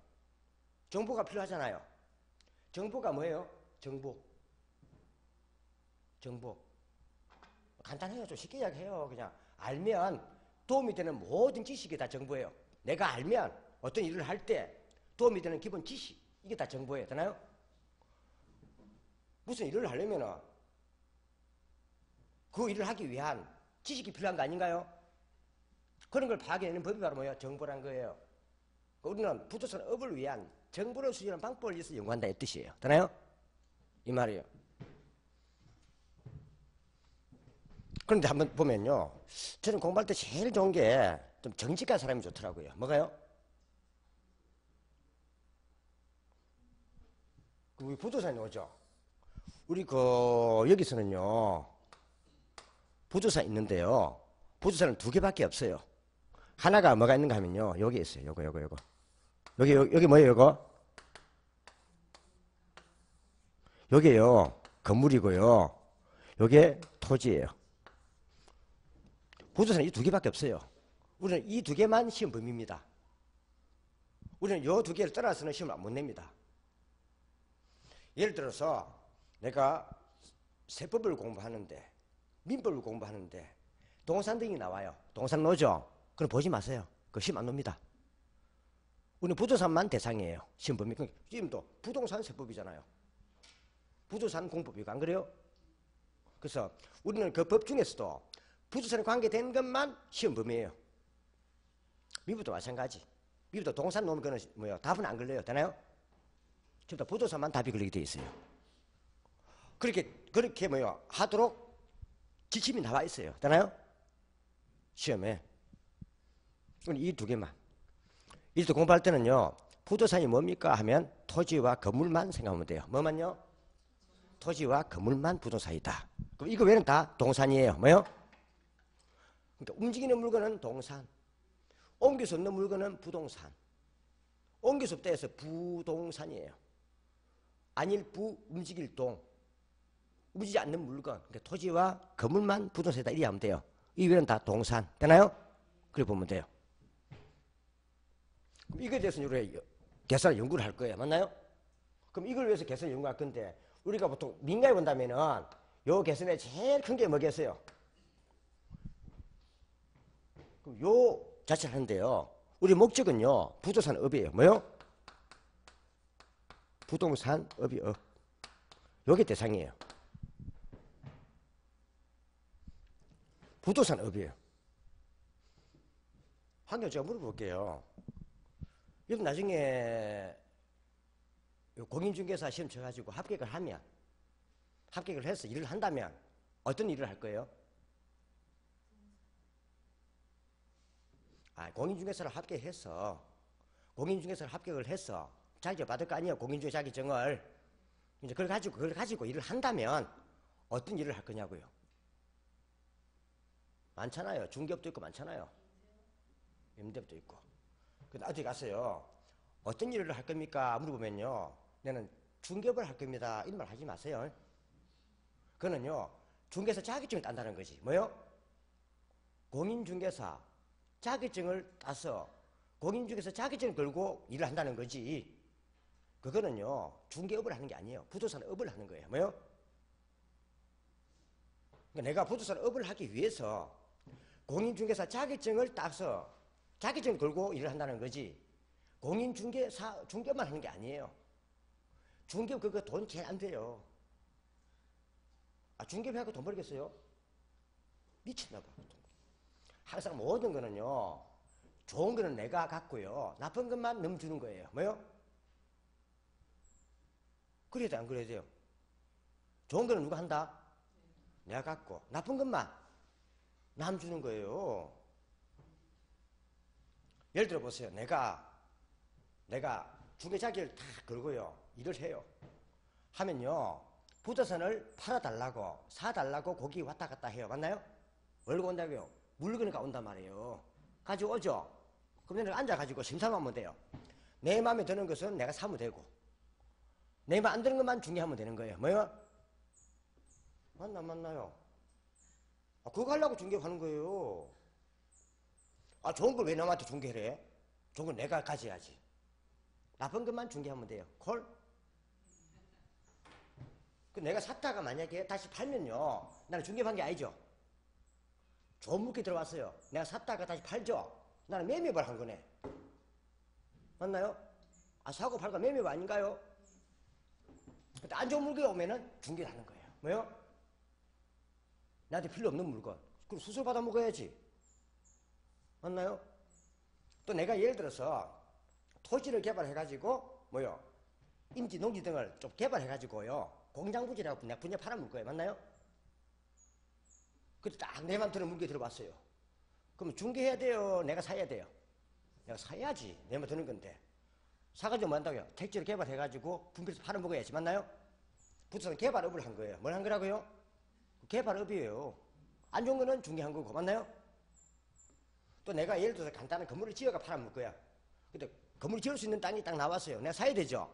정보가 필요하잖아요. 정보가 뭐예요? 정보. 간단해요. 좀 쉽게 이야기해요. 그냥 알면 도움이 되는 모든 지식이 다 정보예요. 내가 알면 어떤 일을 할 때 도움이 되는 기본 지식, 이게 다 정보예요. 되나요? 무슨 일을 하려면 그 일을 하기 위한 지식이 필요한 거 아닌가요? 그런 걸 파악해내는 법이 바로 뭐예요? 정보란 거예요. 우리는 부동산 업을 위한 정보를 수집하는 방법을 위해서 연구한다 이 뜻이에요. 되나요? 이 말이에요. 그런데 한번 보면요. 저는 공부할 때 제일 좋은 게 좀 정직한 사람이 좋더라고요. 뭐가요? 우리 부동산이 오죠. 우리 여기서는요. 부동산 있는데요. 부동산은 두 개밖에 없어요. 하나가 뭐가 있는가 하면요. 여기 있어요. 요거. 여기 뭐예요, 요거? 여기요. 건물이고요. 요게 토지예요. 부동산은 이 두 개밖에 없어요. 우리는 이 두 개만 시험 범위입니다. 우리는 이 두 개를 떠나서는 시험을 못 냅니다. 예를 들어서 내가 세법을 공부하는데 민법을 공부하는데 동산 등이 나와요. 동산 노죠? 그럼 보지 마세요. 그거 시험 안 놉니다. 우리는 부동산만 대상이에요. 시험 범위. 지금도 부동산 세법이잖아요. 부동산 공법이고 안 그래요? 그래서 우리는 그 법 중에서도 부동산에 관계된 것만 시험 범위예요. 미국도 마찬가지. 미국도 동산 놓으면 그는 뭐예요? 답은 안 걸려요. 되나요? 지금 다 부동산만 답이 걸리게 돼 있어요. 그렇게 뭐요? 하도록 지침이 나와 있어요. 되나요? 시험에. 이 두 개만. 이때 공부할 때는요. 부동산이 뭡니까 하면 토지와 건물만 생각하면 돼요. 뭐만요? 토지와 건물만 부동산이다. 그럼 이거 외에는 다 동산이에요. 뭐요? 그러니까 움직이는 물건은 동산. 옮길 수 없는 물건은 부동산. 옮길 수 없다 해서 부동산이에요. 아닐 부, 움직일 동. 움직이지 않는 물건. 그러니까 토지와 건물만 부동산이다. 이렇게 하면 돼요. 이 외에는 다 동산. 되나요? 그래 보면 돼요. 그럼 이거에 대해서는 우리가 계산 연구를 할 거예요. 맞나요? 그럼 이걸 위해서 계산 연구할 건데 우리가 보통 민가에 본다면은 요 계산에 제일 큰 게 뭐겠어요? 그럼 요 자체를 하는데요. 우리 목적은요. 부동산 업이에요. 뭐요? 부동산 업이 업. 요게 대상이에요. 부동산 업이에요. 한경 제가 물어볼게요. 여러분 나중에 공인중개사 시험 쳐가지고 합격을 해서 일을 한다면 어떤 일을 할 거예요? 공인중개사를 합격을 해서 자격증 받을 거 아니에요. 공인중개 자격증을. 이제 그걸 가지고 일을 한다면 어떤 일을 할 거냐고요. 많잖아요. 중개업도 있고 많잖아요. 임대업도 있고. 근데 어디 가서요. 어떤 일을 할 겁니까? 물어보면요. 나는 중개업을 할 겁니다. 이런 말 하지 마세요. 그거는요. 중개사 자격증을 딴다는 거지. 뭐요? 공인중개사 자격증을 따서 공인중개사 자격증을 걸고 일을 한다는 거지. 그거는요. 중개업을 하는 게 아니에요. 부동산업을 하는 거예요. 뭐요? 그러니까 내가 부동산업을 하기 위해서 공인중개사 자격증을 따서 자격증을 걸고 일을 한다는 거지. 중개업만 하는 게 아니에요. 중개업 그거 돈 제일 안 돼요. 중개업 해갖고 돈 벌겠어요? 미쳤나 봐. 항상 모든 거는요. 좋은 거는 내가 갖고요. 나쁜 것만 넘주는 거예요. 뭐요? 그래야 돼, 안 그래야 돼요? 좋은 거는 누가 한다? 내가 갖고. 나쁜 것만 남 주는 거예요. 예를 들어 보세요. 내가 중개 자격을 다 걸고요. 일을 해요. 하면요. 부동산을 팔아달라고 사달라고 거기 왔다 갔다 해요. 맞나요? 얼굴 온다고요? 물건이가 온단 말이에요. 가져오죠? 그럼 내가 앉아가지고 심사하면 돼요. 내 마음에 드는 것은 내가 사면 되고, 내 마음에 안 드는 것만 중개하면 되는 거예요. 뭐요? 맞나 안 맞나요? 그거 하려고 중개하는 거예요. 좋은 걸 왜 남한테 중개를 해? 좋은 건 내가 가져야지. 나쁜 것만 중개하면 돼요. 콜? 내가 샀다가 만약에 다시 팔면요, 나는 중개한 게 아니죠. 좋은 물건이 들어왔어요. 내가 샀다가 다시 팔죠. 나는 매매를 한 거네. 맞나요? 사고 팔고 매매가 아닌가요? 근데 안 좋은 물건이 오면은 중개를 하는 거예요. 뭐요? 나한테 필요 없는 물건. 그럼 수술 받아 먹어야지. 맞나요? 또 내가 예를 들어서 토지를 개발해가지고 뭐요? 임지, 농지 등을 좀 개발해가지고요, 공장 부지라고 내가 분야 팔아먹을 거예요. 맞나요? 그때 딱 내 맘 드는 물건이 들어왔어요. 그럼 중개해야 돼요? 내가 사야 돼요? 내가 사야지. 내 맘 드는 건데. 사가지고 뭐 한다고요? 택지를 개발해가지고 분필해서 팔아먹어야지. 맞나요? 부처는 개발업을 한 거예요. 뭘 한 거라고요? 개발업이에요. 안 좋은 거는 중개한 거고. 맞나요? 또 내가 예를 들어서 간단한 건물을 지어가 팔아먹을 거야. 근데 건물 지을 수 있는 땅이 딱 나왔어요. 내가 사야 되죠?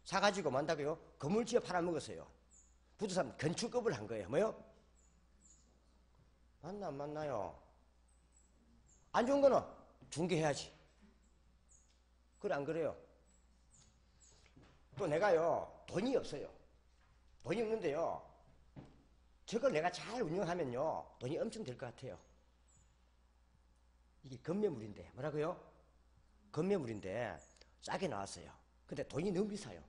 사가지고 뭐 한다고요? 건물 지어 팔아먹었어요. 부두산 건축업을 한 거예요. 뭐요? 맞나 안 맞나요? 안 좋은 거는 중개해야지. 그래 안 그래요? 또 내가요, 돈이 없어요. 돈이 없는데요, 저걸 내가 잘 운영하면요, 돈이 엄청 될 것 같아요. 이게 건매물인데, 뭐라고요? 건매물인데 싸게 나왔어요. 근데 돈이 너무 비싸요.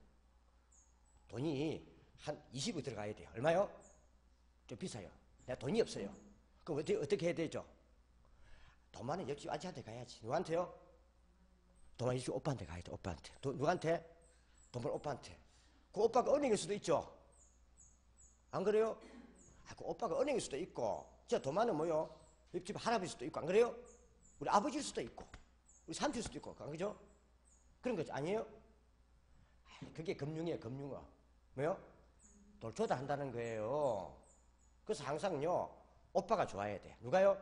돈이 한 20억 들어가야 돼요. 얼마요? 좀 비싸요. 내가 돈이 없어요. 그럼 어떻게 해야 되죠? 돈 많은 옆집 아저씨한테 가야지. 누구한테요? 돈 많은 옆집 오빠한테 가야 돼. 오빠한테. 누구한테? 돈 벌 오빠한테. 그 오빠가 은행일 수도 있죠. 안 그래요? 그 오빠가 은행일 수도 있고, 진짜 돈 많은 뭐요? 옆집 할아버지일 수도 있고, 안 그래요? 우리 아버지일 수도 있고, 우리 삼촌일 수도 있고, 안 그죠? 그런 거지 아니에요? 그게 금융이에요. 금융어. 뭐요? 돈을 줘다 한다는 거예요. 그래서 항상요, 오빠가 좋아야 돼. 누가요?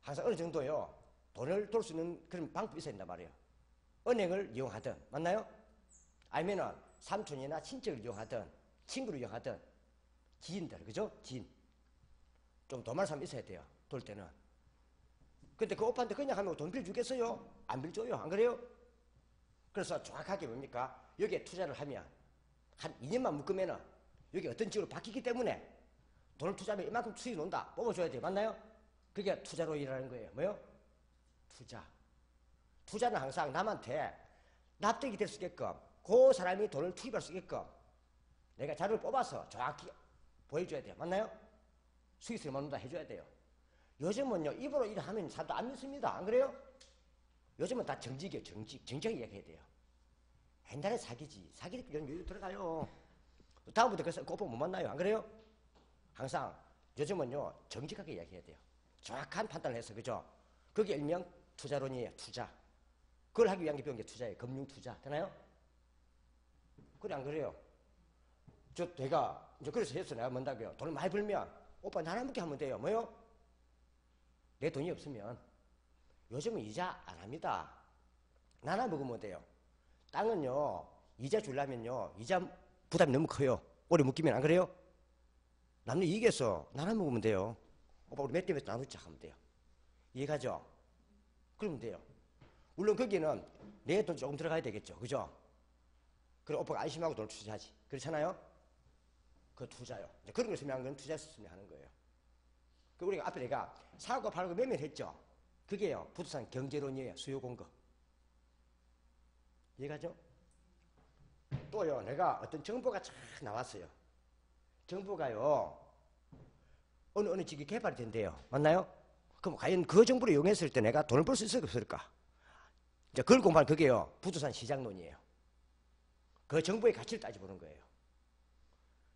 항상 어느 정도요, 돈을 돌 수 있는 그런 방법이 있어야 된단 말이에요. 은행을 이용하든, 맞나요? 아니면은 삼촌이나 친척을 이용하든, 친구를 이용하든, 지인들, 그죠? 지인. 좀 돈 많은 사람이 있어야 돼요. 돌 때는. 근데 그 오빠한테 그냥 하면 돈 빌려주겠어요? 안 빌려줘요. 안 그래요? 그래서 정확하게 뭡니까? 여기에 투자를 하면 한 2년만 묶으면은 여기 어떤 지역으로 바뀌기 때문에 돈을 투자하면 이만큼 수익이 논다. 뽑아줘야 돼요. 맞나요? 그게 투자로 일하는 거예요. 뭐요? 투자. 투자는 항상 남한테 납득이 될 수 있게끔, 그 사람이 돈을 투입할 수 있게끔 내가 자료를 뽑아서 정확히 보여줘야 돼요. 맞나요? 수익을 얻는다 해줘야 돼요. 요즘은요, 입으로 일하면 사람도 안 믿습니다. 안 그래요? 요즘은 다 정직이에요. 정직하게 이야기해야 돼요. 옛날에 사기지. 사기 이런 여유 들어가요. 다음부터 그래서 그 오빠 못 만나요. 안 그래요? 항상 요즘은요, 정직하게 이야기해야 돼요. 정확한 판단을 해서, 그죠? 그게 일명 투자론이에요. 투자. 그걸 하기 위한 게 배운 게 투자예요. 금융투자. 되나요? 그래 안 그래요? 내가 이제 그래서 해서 내가 뭔다고요? 돈을 많이 벌면 오빠 나눠먹게 하면 돼요. 뭐요? 내 돈이 없으면. 요즘은 이자 안 합니다. 나눠 먹으면 돼요. 땅은요, 이자 주려면요, 이자 부담이 너무 커요. 오래 묶이면. 안 그래요? 남는 이익에서 나눠 먹으면 돼요. 오빠 우리 몇 대몇 나누자 하면 돼요. 이해가죠? 그러면 돼요. 물론 거기는 내 돈 조금 들어가야 되겠죠. 그죠? 그럼 오빠가 안심하고 돈을 투자하지. 그렇잖아요? 그 투자요. 그런 걸 설명한 건 투자에서 설명하는 거예요. 그 우리가 앞에 내가 사고 팔고 매매를 했죠. 그게요, 부동산 경제론이에요. 수요 공급. 이해가죠? 또요, 내가 어떤 정보가 쫙 나왔어요. 정보가요, 어느 지역이 개발이 된대요. 맞나요? 그럼 과연 그 정보를 이용했을 때 내가 돈을 벌 수 있을까 없을까? 이제 그걸 공부하는 그게요, 부동산 시장론이에요. 그 정보의 가치를 따져보는 거예요.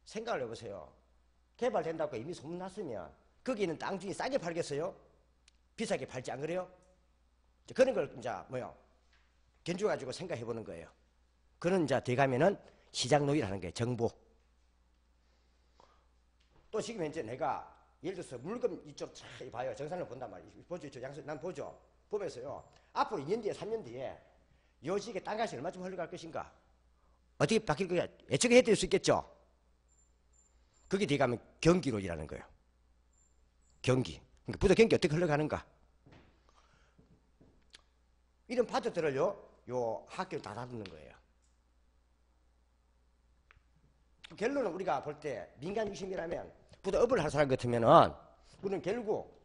생각을 해보세요. 개발된다고 이미 소문났으면 거기 있는 땅 중에 싸게 팔겠어요? 비싸게 팔지 안 그래요? 그런 걸 이제 견주어가지고 생각해보는 거예요. 그런 이제 뒤에 가면은 시장론이라는 거예요. 정보. 또 지금 현재 내가 예를 들어서 물금 이쪽 쫙 봐요. 정산을 본단 말이에요. 보죠. 저 양수 난 보죠. 보면서요. 앞으로 2년 뒤에 3년 뒤에 요 지역에 땅값이 얼마쯤 흘러갈 것인가? 어떻게 바뀔 거야? 예측해 드릴 수 있겠죠? 거기 뒤에 가면 경기로 일하는 거예요. 경기. 그러니까 부도 경기 어떻게 흘러가는가? 이런 파트들을요, 요 학교를 다 다루는 거예요. 결론은 우리가 볼 때 민간 중심이라면 부도업을 할 사람 같으면은 우리는 결국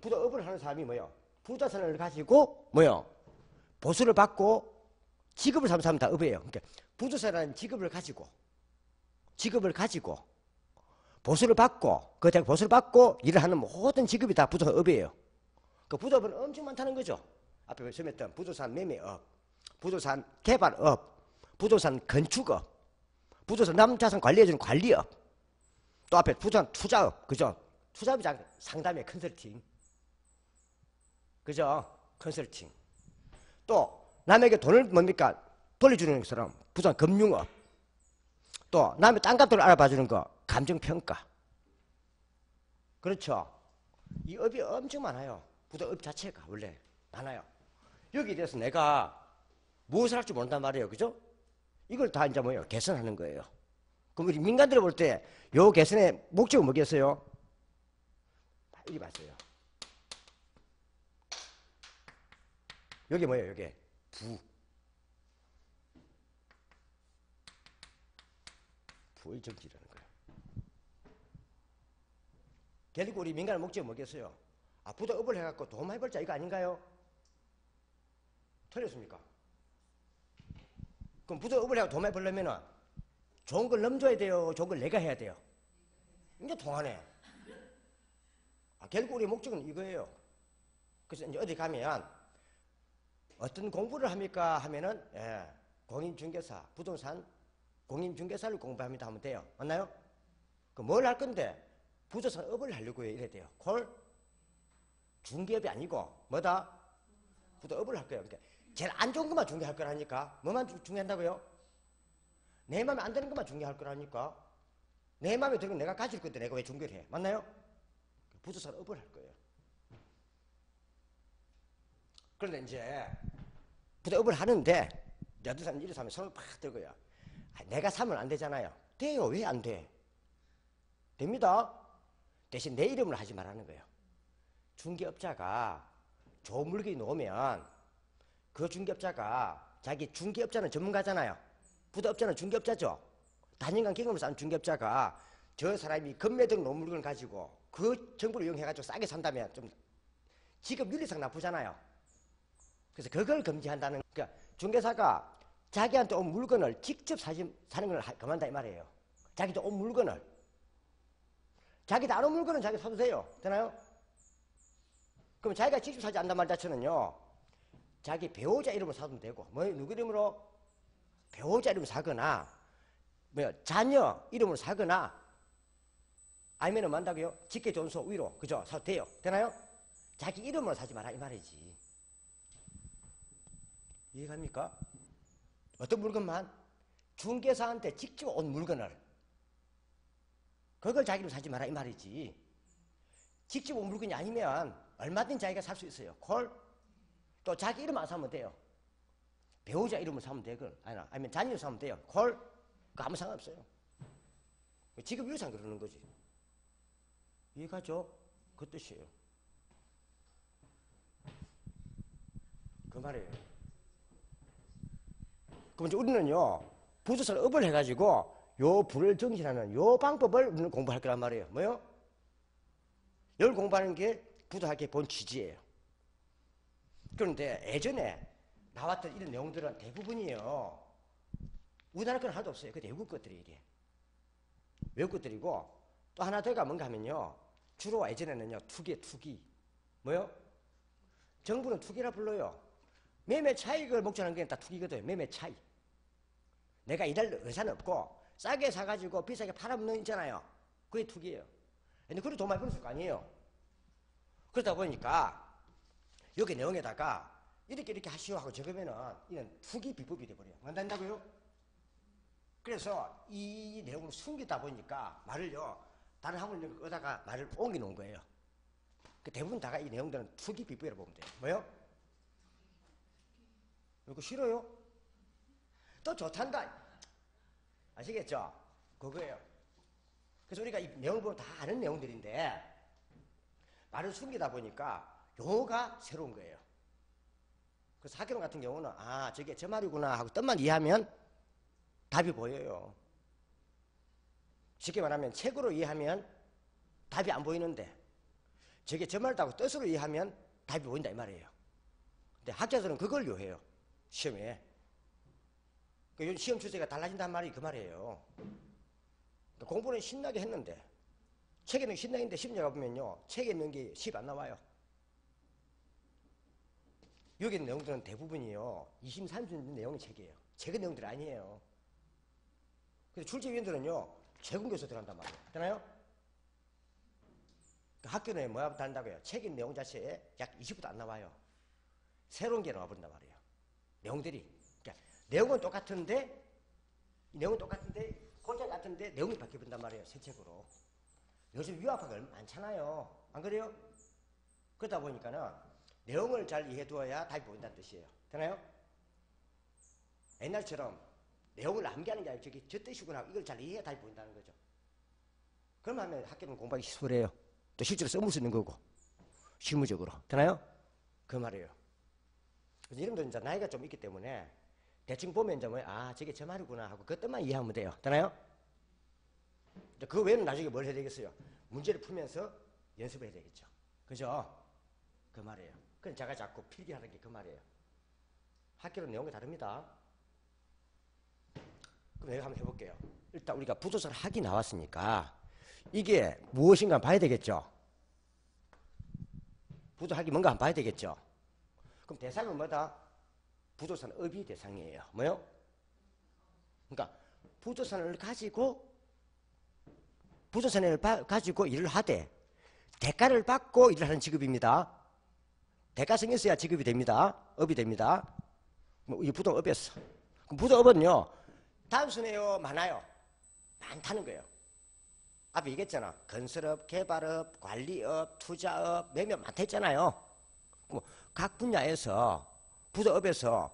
부도업을 하는 사람이 뭐요? 부자산을 가지고 뭐요? 보수를 받고 직업을 삼는 사람 다 업이에요. 그러니까 부자산이라는 직업을 가지고 보수를 받고 그 보수를 받고 일을 하는 모든 직업이 다 부자산 업이에요. 그 부도업은 엄청 많다는 거죠. 앞에 말씀했던 부동산 매매업, 부동산 개발업, 부동산 건축업, 부동산 남자산 관리해주는 관리업, 또 앞에 부동산 투자업, 그죠? 투자업이 상담의 컨설팅, 그죠? 컨설팅. 또 남에게 돈을 뭡니까? 돌려주는 사람, 부동산 금융업. 또 남의 땅값을 알아봐주는 거, 감정평가. 그렇죠? 이 업이 엄청 많아요. 부도업 자체가 원래 많아요. 여기에 대해서 내가 무엇을 할 줄 모른단 말이에요. 그죠? 이걸 다 이제 뭐예요? 개선하는 거예요. 그럼 우리 민간들이 볼 때 요 개선의 목적은 뭐겠어요? 이리 봤어요. 여기 뭐예요? 여기 부의 정치라는 거예요. 결국 우리 민간의 목적은 뭐겠어요? 아, 부도업을 해갖고 돈 많이 벌자 이거 아닌가요? 틀렸습니까? 그럼 부도업을 해서 돈 많이 벌려면은 좋은 걸 넘줘야 돼요? 좋은 걸 내가 해야 돼요? 이제 통하네. 아, 결국 우리 목적은 이거예요. 그래서 이제 어디 가면 어떤 공부를 합니까? 하면은 공인중개사, 부동산 공인중개사를 공부합니다 하면 돼요. 맞나요? 그 뭘 할 건데? 부동산업을 하려고 해야 이래야 돼요. 콜? 중개업이 아니고 뭐다? 부도업을 할 거예요. 그러니까 제일 안 좋은 것만 중개할 거라니까. 뭐만 중개한다고요? 내 마음에 안 드는 것만 중개할 거라니까. 내 마음에 드는 건 내가 가질 건데 내가 왜 중개를 해? 맞나요? 부동산업을 할 거예요. 그런데 이제 부도업을 하는데 어떤 사람은 이런 사람이 손을 팍 들고요. 아, 내가 사면 안 되잖아요. 돼요. 왜 안 돼? 됩니다. 대신 내 이름으로 하지 말라는 거예요. 중개업자가 좋은 물건이 나오면 그 중개업자가 자기 중개업자는 전문가잖아요. 부도업자는 중개업자죠. 단연간 경험을 쌓은 중개업자가 저 사람이 금매등 놓은 물건을 가지고 그 정보를 이용해가지고 싸게 산다면 좀 직업 윤리상 나쁘잖아요. 그래서 그걸 금지한다는, 그러니까 중개사가 자기한테 온 물건을 직접 사는 걸 그만다 이 말이에요. 자기도 온 물건을. 자기도 안 온 물건은 자기 사도 돼요. 되나요? 그럼 자기가 직접 사지 않단 말 자체는요, 자기 배우자 이름으로 사도 되고, 뭐, 누구 이름으로? 배우자 이름으로 사거나, 뭐, 자녀 이름으로 사거나, 아니면은 뭐한다고요? 직계존소 위로, 그죠? 사도 돼요. 되나요? 자기 이름으로 사지 마라, 이 말이지. 이해갑니까? 어떤 물건만? 중개사한테 직접 온 물건을, 그걸 자기 이름으로 사지 마라, 이 말이지. 직접 온 물건이 아니면 얼마든지 자기가 살 수 있어요. 콜? 또 자기 이름 안 사면 돼요. 배우자 이름을 사면 되고, 아니면 자녀 사면 돼요. 콜? 그거 아무 상관없어요. 직업 유상 그러는 거지. 이해가죠? 그 뜻이에요. 그 말이에요. 그럼 이제 우리는요, 부동산업을 해가지고 요 불을 정신하는 요 방법을 우리는 공부할 거란 말이에요. 뭐요? 이걸 공부하는 게 부도학의 본 취지예요. 그런데 예전에 나왔던 이런 내용들은 대부분이요, 우리나라 건 하나도 없어요. 그 외국 것들이 이게. 외국 것들이고, 또 하나 더가 뭔가 하면요, 주로 예전에는요, 투기. 뭐요? 정부는 투기라 불러요. 매매 차익을 목적하는 게 다 투기거든요. 매매 차익. 내가 일할 의사는 없고 싸게 사가지고 비싸게 팔아먹는 거 있잖아요. 그게 투기예요. 근데 그래도 돈 많이 벌었을 거 아니에요. 그러다 보니까 여기 내용에다가 이렇게 하시오 하고 적으면은 이건 투기 비법이 돼버려요. 안 된다고요? 그래서 이 내용을 숨기다 보니까 말을요, 다른 학문을 끄다가 말을 옮겨 놓은 거예요. 그 대부분 다가 이 내용들은 투기 비법이라고 보면 돼요. 뭐요? 이거 싫어요? 또 좋단다. 아시겠죠? 그거예요. 그래서 우리가 이 내용을 보면 다 아는 내용들인데 말을 숨기다 보니까 용어가 새로운 거예요. 그래서 학교론 같은 경우는 아 저게 저 말이구나 하고 뜻만 이해하면 답이 보여요. 쉽게 말하면 책으로 이해하면 답이 안 보이는데 저게 저 말다고 뜻으로 이해하면 답이 보인다 이 말이에요. 근데 학자들은 그걸 요해요. 시험에. 요즘 시험 출제가 달라진단 말이 그 말이에요. 그러니까 공부는 신나게 했는데 책에 있는 게 신나게 했는데 시험 가보면요 책에 있는 게 10 안 나와요. 여기 있는 내용들은 대부분이요 20, 30년 있는 내용이 책이에요. 책의 내용들이 아니에요. 그래서 출제위원들은요 최군 교수 들어간단 말이에요. 되나요? 그러니까 학교 내에 뭐가 다른다고요? 책의 내용 자체에 약 20부터 안 나와요. 새로운 게 나와버린단 말이에요. 내용들이. 그러니까 내용은 똑같은데 내용은 똑같은데 골자 같은데 내용이 바뀌어본단 말이에요. 새 책으로. 요즘 유학파가 얼마 많잖아요. 안 그래요? 그러다 보니까는 내용을 잘 이해해두어야 답이 보인다는 뜻이에요. 되나요? 옛날처럼 내용을 암기하는 게 아니라 저기 저 뜻이구나 이걸 잘 이해해야 답이 보인다는 거죠. 그러면 학교는 공부하기 수월해요. 또 실제로 써볼 수 있는 거고 실무적으로. 되나요? 그 말이에요. 그래서 이름도 이제 나이가 좀 있기 때문에 대충 보면 이제 뭐 아 저게 저 말이구나 하고 그 뜻만 이해하면 돼요. 되나요? 그 외에는 나중에 뭘 해야 되겠어요? 문제를 풀면서 연습해야 되겠죠. 그죠? 그 말이에요. 그럼 제가 자꾸 필기하는 게 그 말이에요. 학교는 내용이 다릅니다. 그럼 내가 한번 해볼게요. 일단 우리가 부조사를 하기 나왔으니까 이게 무엇인가 봐야 되겠죠. 부조하기 뭔가 한번 봐야 되겠죠. 그럼 대상은 뭐다? 부조사는 업이 대상이에요. 뭐요? 그러니까 부조산을 가지고 부조산을 가지고 일을 하되 대가를 받고 일을 하는 직업입니다. 대가성이 있어야 직업이 됩니다. 업이 됩니다. 이 부도업이었어. 그럼 부도업은요 단순해요? 많아요? 많다는 거예요. 앞에 얘기했잖아. 건설업, 개발업, 관리업, 투자업, 몇몇 많다 했잖아요. 각 분야에서 부도업에서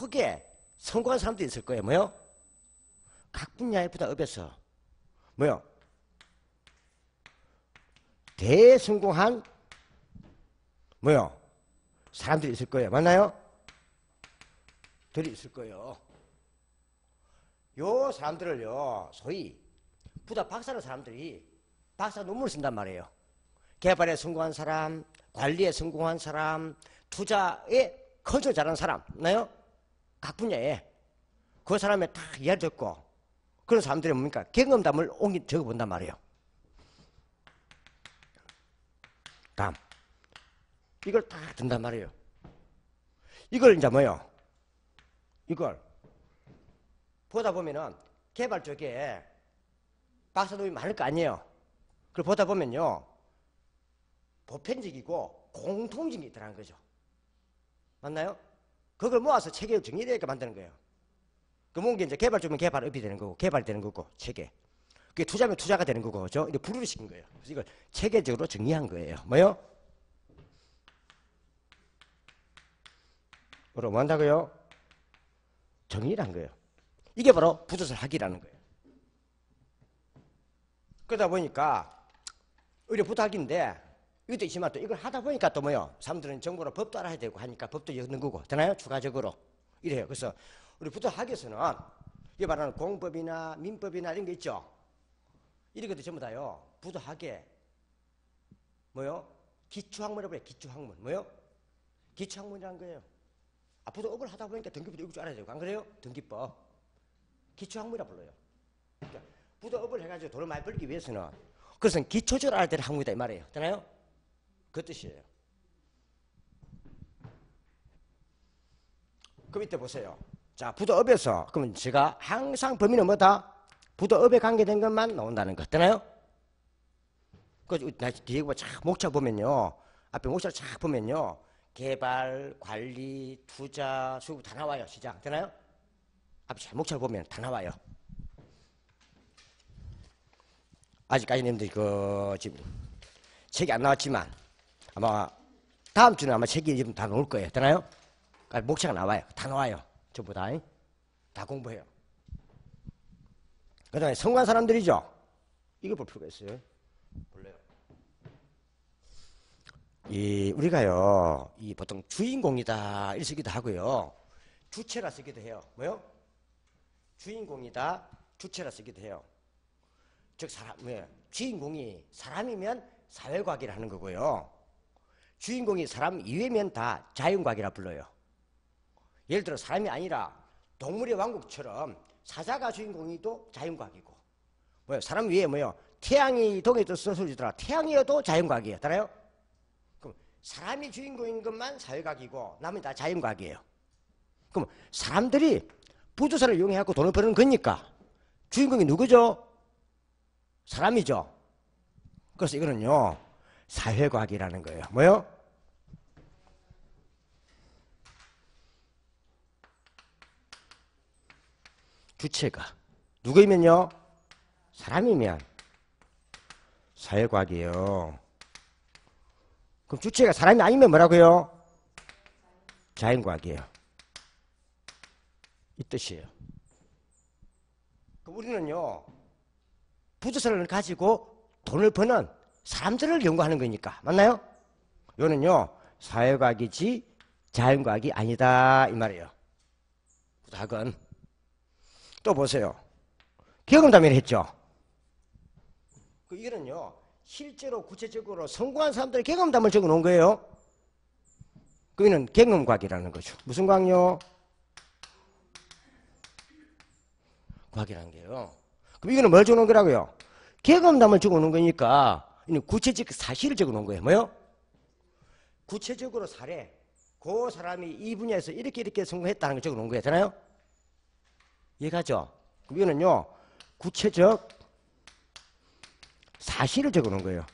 크게 성공한 사람들이 있을 거예요. 뭐요? 각 분야의 부도업에서 뭐요? 대성공한 뭐요? 사람들이 있을 거예요. 맞나요? 들이 있을 거예요. 요 사람들을요 소위 부다 박사는 사람들이 박사 논문을 쓴단 말이에요. 개발에 성공한 사람, 관리에 성공한 사람, 투자에 컨트롤 잘하는 사람, 나요? 각 분야에 그 사람의 다 이해를 듣고 그런 사람들이 뭡니까? 경험담을 옮기 적어본단 말이에요. 다음 이걸 다 든단 말이에요. 이걸 이제 뭐요? 이걸 보다 보면은 개발 쪽에 박사들이 많을 거 아니에요. 그걸 보다 보면요 보편적이고 공통적인 게 있더라는 거죠. 맞나요? 그걸 모아서 체계를 정리되게 만드는 거예요. 그 모은 게 이제 개발 쪽이면 개발업이 되는 거고 개발이 되는 거고 체계. 그게 투자면 투자가 되는 거고 그죠? 이제 분류를 시킨 거예요. 그래서 이걸 체계적으로 정리한 거예요. 뭐요? 뭐라고 한다고요? 정리를 한 거예요. 이게 바로 부조사학이라는 거예요. 그러다 보니까 의료 부탁인데 이것도 있지만 또 이걸 하다 보니까 또 뭐요? 사람들은 정보로 법도 알아야 되고 하니까 법도 읽는 거고 되나요? 추가적으로 이래요. 그래서 우리 부조학에서는 이게 말하는 공법이나 민법이나 이런 게 있죠. 이런 것도 전부 다요. 부조학에 뭐요? 기초학문이라고 해요. 기초학문 뭐요? 기초학문이라는 거예요. 부조업을 하다 보니까 등기법도 읽을 줄 알아야 되고 안 그래요? 등기법 기초학문이라 불러요. 그러니까 부도업을 해가지고 돈을 많이 벌기 위해서는 그것은 기초적으로 알아야 되는 학문이다 이 말이에요. 되나요? 그 뜻이에요. 그럼 이때 보세요. 자, 부도업에서 그러면 제가 항상 범위는 뭐다? 부도업에 관계된 것만 나온다는 것. 되나요? 그 뒤에 목차 보면요. 앞에 목차를 쫙 보면요. 개발, 관리, 투자, 수급 다 나와요. 시장. 되나요? 앞에 목차를 보면 다 나와요. 아직까지 님들 그 지금 책이 안 나왔지만 아마 다음 주는 아마 책이 지금 다 나올 거예요. 되나요? 목차가 나와요. 다 나와요. 전부 다. 다 공부해요. 그 다음에 성관 사람들이죠. 이거 볼 필요가 있어요. 볼래요? 우리가요, 보통 주인공이다, 이렇게 쓰기도 하고요. 주체라 쓰기도 해요. 뭐요? 주인공이다, 주체라 쓰기도 해요. 즉, 주인공이 사람이면 사회과학이라 하는 거고요. 주인공이 사람 이외면 다 자연과학이라 불러요. 예를 들어 사람이 아니라 동물의 왕국처럼 사자가 주인공이도 자연과학이고, 사람 위에 태양이 동에 쏘서지더라 태양이어도 자연과학이에요. 알아요? 그럼 사람이 주인공인 것만 사회과학이고 남은 다 자연과학이에요. 그럼 사람들이 부도사를 이용해갖고 돈을 버는 거니까 주인공이 누구죠? 사람이죠. 그래서 이거는요 사회과학이라는 거예요. 뭐요? 주체가 누구이면요? 사람이면 사회과학이에요. 그럼 주체가 사람이 아니면 뭐라고요? 자연과학이에요. 이 뜻이에요. 그럼 우리는요 부도사를 가지고 돈을 버는 사람들을 연구하는 거니까 맞나요? 이거는요 사회과학이지 자연과학이 아니다 이 말이에요. 부도학은 또 보세요. 경험담이라 했죠. 이거는요 실제로 구체적으로 성공한 사람들의 경험담을 적어 놓은 거예요. 그거는 경험과학이라는 거죠. 무슨 과학요? 과학이라는 게요. 그럼 이거는 뭘 적어 놓은 거라고요? 경험담을 적어 놓은 거니까 이는 구체적 사실을 적어 놓은 거예요. 뭐요? 구체적으로 사례. 그 사람이 이 분야에서 이렇게 성공했다는 걸 적어 놓은 거예요. 되나요? 이해가죠? 그럼 이거는요 구체적 사실을 적어 놓은 거예요.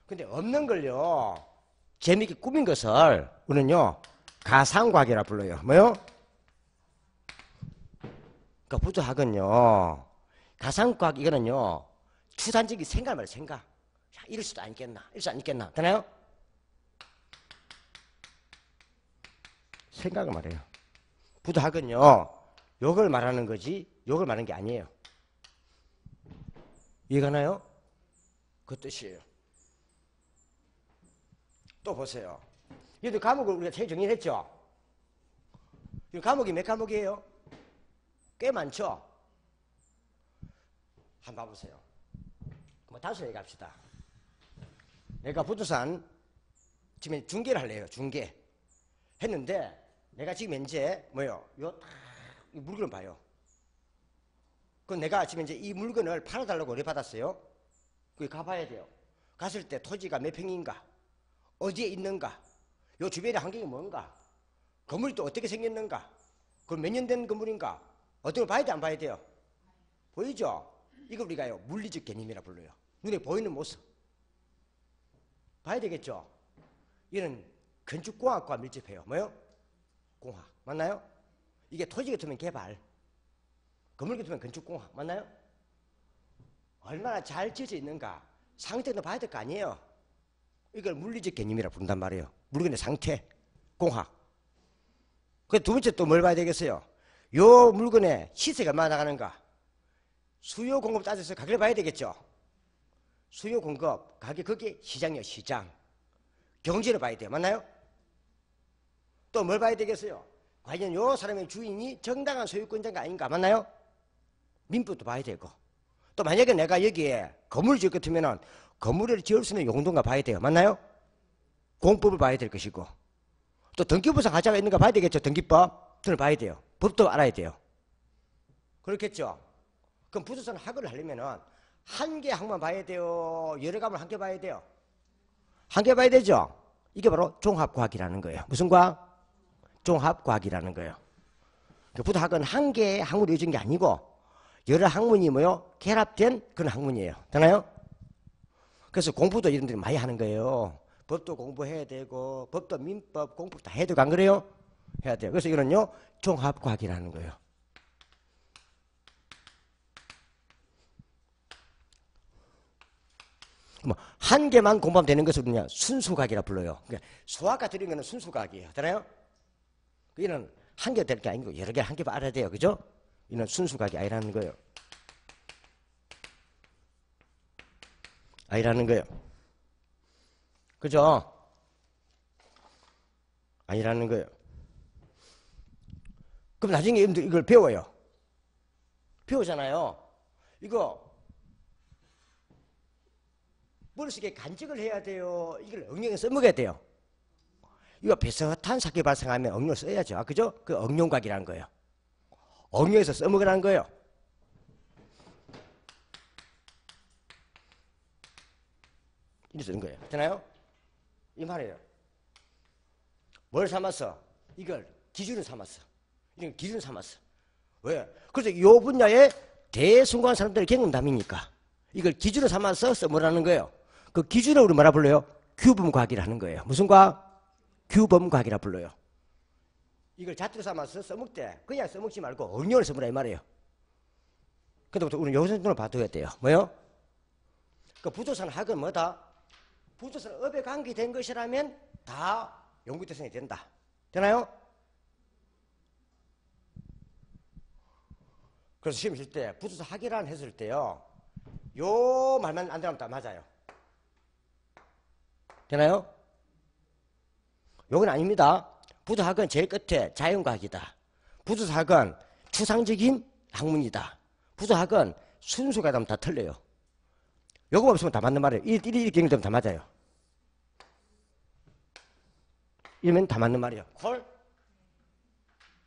근데 없는 걸요 재미있게 꾸민 것을 우리는요 가상과학이라 불러요. 뭐요? 그러니까 부도학은요 가상과학 이거는요 추상적인 생각을 말해요. 생각. 야, 이럴 수도 아니겠나 이럴 수도 아니겠나 되나요? 생각을 말해요. 부도학은요 요걸 말하는 거지 요걸 말하는 게 아니에요. 이해가나요? 그 뜻이에요. 또 보세요. 얘도 과목을 우리가 책 정리를 했죠. 이 과목이 몇 과목이에요? 꽤 많죠? 한번 봐보세요. 다섯 얘기합시다. 내가 부도산 지금 중계를 할래요. 중계 했는데 내가 지금 이제 이 물건을 봐요. 그럼 내가 지금 이제 이 물건을 팔아달라고 의뢰 받았어요. 거기 가봐야 돼요. 갔을 때 토지가 몇 평인가, 어디에 있는가, 요 주변의 환경이 뭔가, 건물이 또 어떻게 생겼는가, 그럼 몇 년 된 건물인가, 어떤 걸 봐야 돼, 안 봐야 돼요? 보이죠? 이거 우리가요 물리적 개념이라 불러요. 눈에 보이는 모습 봐야 되겠죠? 이는 건축공학과 밀접해요. 뭐요? 공학 맞나요? 이게 토지 같으면 개발, 건물 같으면 건축공학 맞나요? 얼마나 잘 지어져 있는가 상태도 봐야 될 거 아니에요. 이걸 물리적 개념이라 부른단 말이에요. 물건의 상태, 공학. 그 두 번째 또 뭘 봐야 되겠어요? 요 물건의 시세가 얼마나 나가는가, 수요 공급 따져서 가격을 봐야 되겠죠. 수요 공급 가격, 그게 시장이요. 시장 경제를 봐야 돼요. 맞나요? 또 뭘 봐야 되겠어요? 과연 요 사람의 주인이 정당한 소유권자가 아닌가 맞나요? 민법도 봐야 되고, 또 만약에 내가 여기에 건물을 지을 것 같으면 건물을 지을 수 있는 용도인가 봐야 돼요. 맞나요? 공법을 봐야 될 것이고, 또 등기부상 하자가 있는가 봐야 되겠죠. 등기법 등을 봐야 돼요. 법도 알아야 돼요. 그렇겠죠. 그럼 부동산 학을 하려면 한 개 학만 봐야 돼요? 여러 과목을 한 개 봐야 돼요? 한 개 봐야 되죠. 이게 바로 종합과학이라는 거예요. 무슨 과학? 종합과학이라는 거예요. 그 부도학은 한 개의 학문을 이어진 게 아니고 여러 학문이 결합된 그런 학문이에요. 되나요? 그래서 공부도 이런들이 많이 하는 거예요. 법도 공부해야 되고, 법도 민법, 공법 다 해야 되고, 안 그래요? 해야 돼요. 그래서 이거는요 종합과학이라는 거예요. 한 개만 공부하면 되는 것을 그냥 순수과학이라 불러요. 그러니까 수학과 들은 거는 순수과학이에요. 되나요? 이는 한 개 될 게 아니고 여러 개 한 개 알아야 돼요. 그죠? 이는 순수과학이 아니라는 거예요. 아니라는 거예요. 그죠? 아니라는 거예요. 그럼 나중에 여러분들 이걸 배워요. 배우잖아요. 이거 머릿속에 간직을 해야 돼요. 이걸 응용에 써먹어야 돼요. 이거 비슷한 사건이 발생하면 응용을 써야죠. 그죠? 그 응용각이라는 거예요. 응용해서 써먹으라는 거예요. 이렇게 쓰는 거예요. 되나요? 이 말이에요. 뭘 삼았어? 이걸 기준을 삼았어. 이걸 기준을 삼았어. 왜? 그래서 이 분야의 대성공한 사람들의 경험담이니까 이걸 기준으로 삼아서 써보라는 거예요. 그 기준을 우리 뭐라 불러요? 규범과학이라 하는 거예요. 무슨 과학? 규범과학이라 불러요. 이걸 잣대로 삼아서 써먹대. 그냥 써먹지 말고 응용을 써보라 이 말이에요. 그때부터 우리는 여기서 눈을 봐둬야 돼요. 뭐요? 그 부조산 학은 뭐다? 부조산 업에 관계된 것이라면 다 연구 대상이 된다. 되나요? 그래서 시험 칠 때 부조산 학이란 했을 때요. 요 말만 안 들어가면 다 맞아요. 되나요? 요건 아닙니다. 부조학은 제일 끝에 자연과학이다. 부조학은 추상적인 학문이다. 부조학은 순수가 되면 다 틀려요. 요거 없으면 다 맞는 말이에요. 이렇게 연결되면 다 맞아요. 이러면 다 맞는 말이에요. 콜?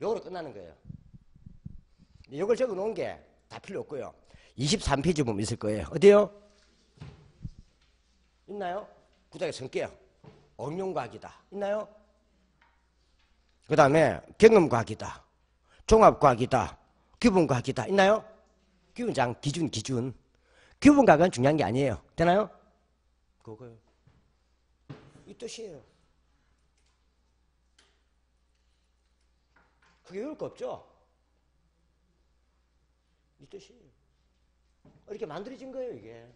요거로 끝나는 거예요. 요걸 적어 놓은 게 다 필요 없고요. 23페이지 보면 있을 거예요. 어디요? 있나요? 부작의 성격. 응용과학이다. 있나요? 그 다음에 경험과학이다. 종합과학이다. 규범과학이다. 있나요? 규범장, 기준. 규범과학은 중요한 게 아니에요. 되나요? 그거요. 이 뜻이에요. 그게 어려울 거 없죠? 이 뜻이에요. 이렇게 만들어진 거예요, 이게.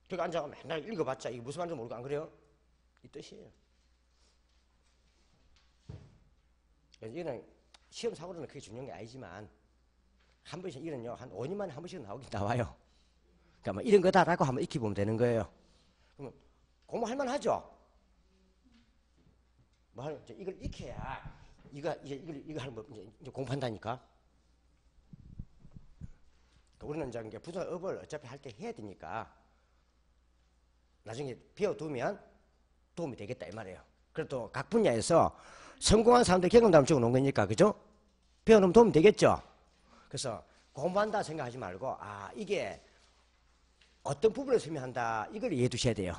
저기 앉아서 맨날 읽어봤자 이게 무슨 말인지 모르고 안 그래요? 이 뜻이에요. 이거는 시험 사고로는 그게 중요한 게 아니지만 한 번씩 이런요 한 5년 만에 한 번씩 나오긴 나와요. 그러니까 뭐 이런 거다라고 한번 익혀보면 되는 거예요. 그러면 공부할 만하죠. 뭐 하는 이걸 익혀야 이거 하는 법 이제 공부한다니까. 우리는 이제 부조업을 어차피 할 때 해야 되니까 나중에 배워두면 도움이 되겠다 이 말이에요. 그래도 각 분야에서 성공한 사람들 경험담을 적어놓은 거니까 그죠? 배워놓으면 도움이 되겠죠? 그래서 공부한다 생각하지 말고 이게 어떤 부분을 설명한다 이걸 이해해 두셔야 돼요.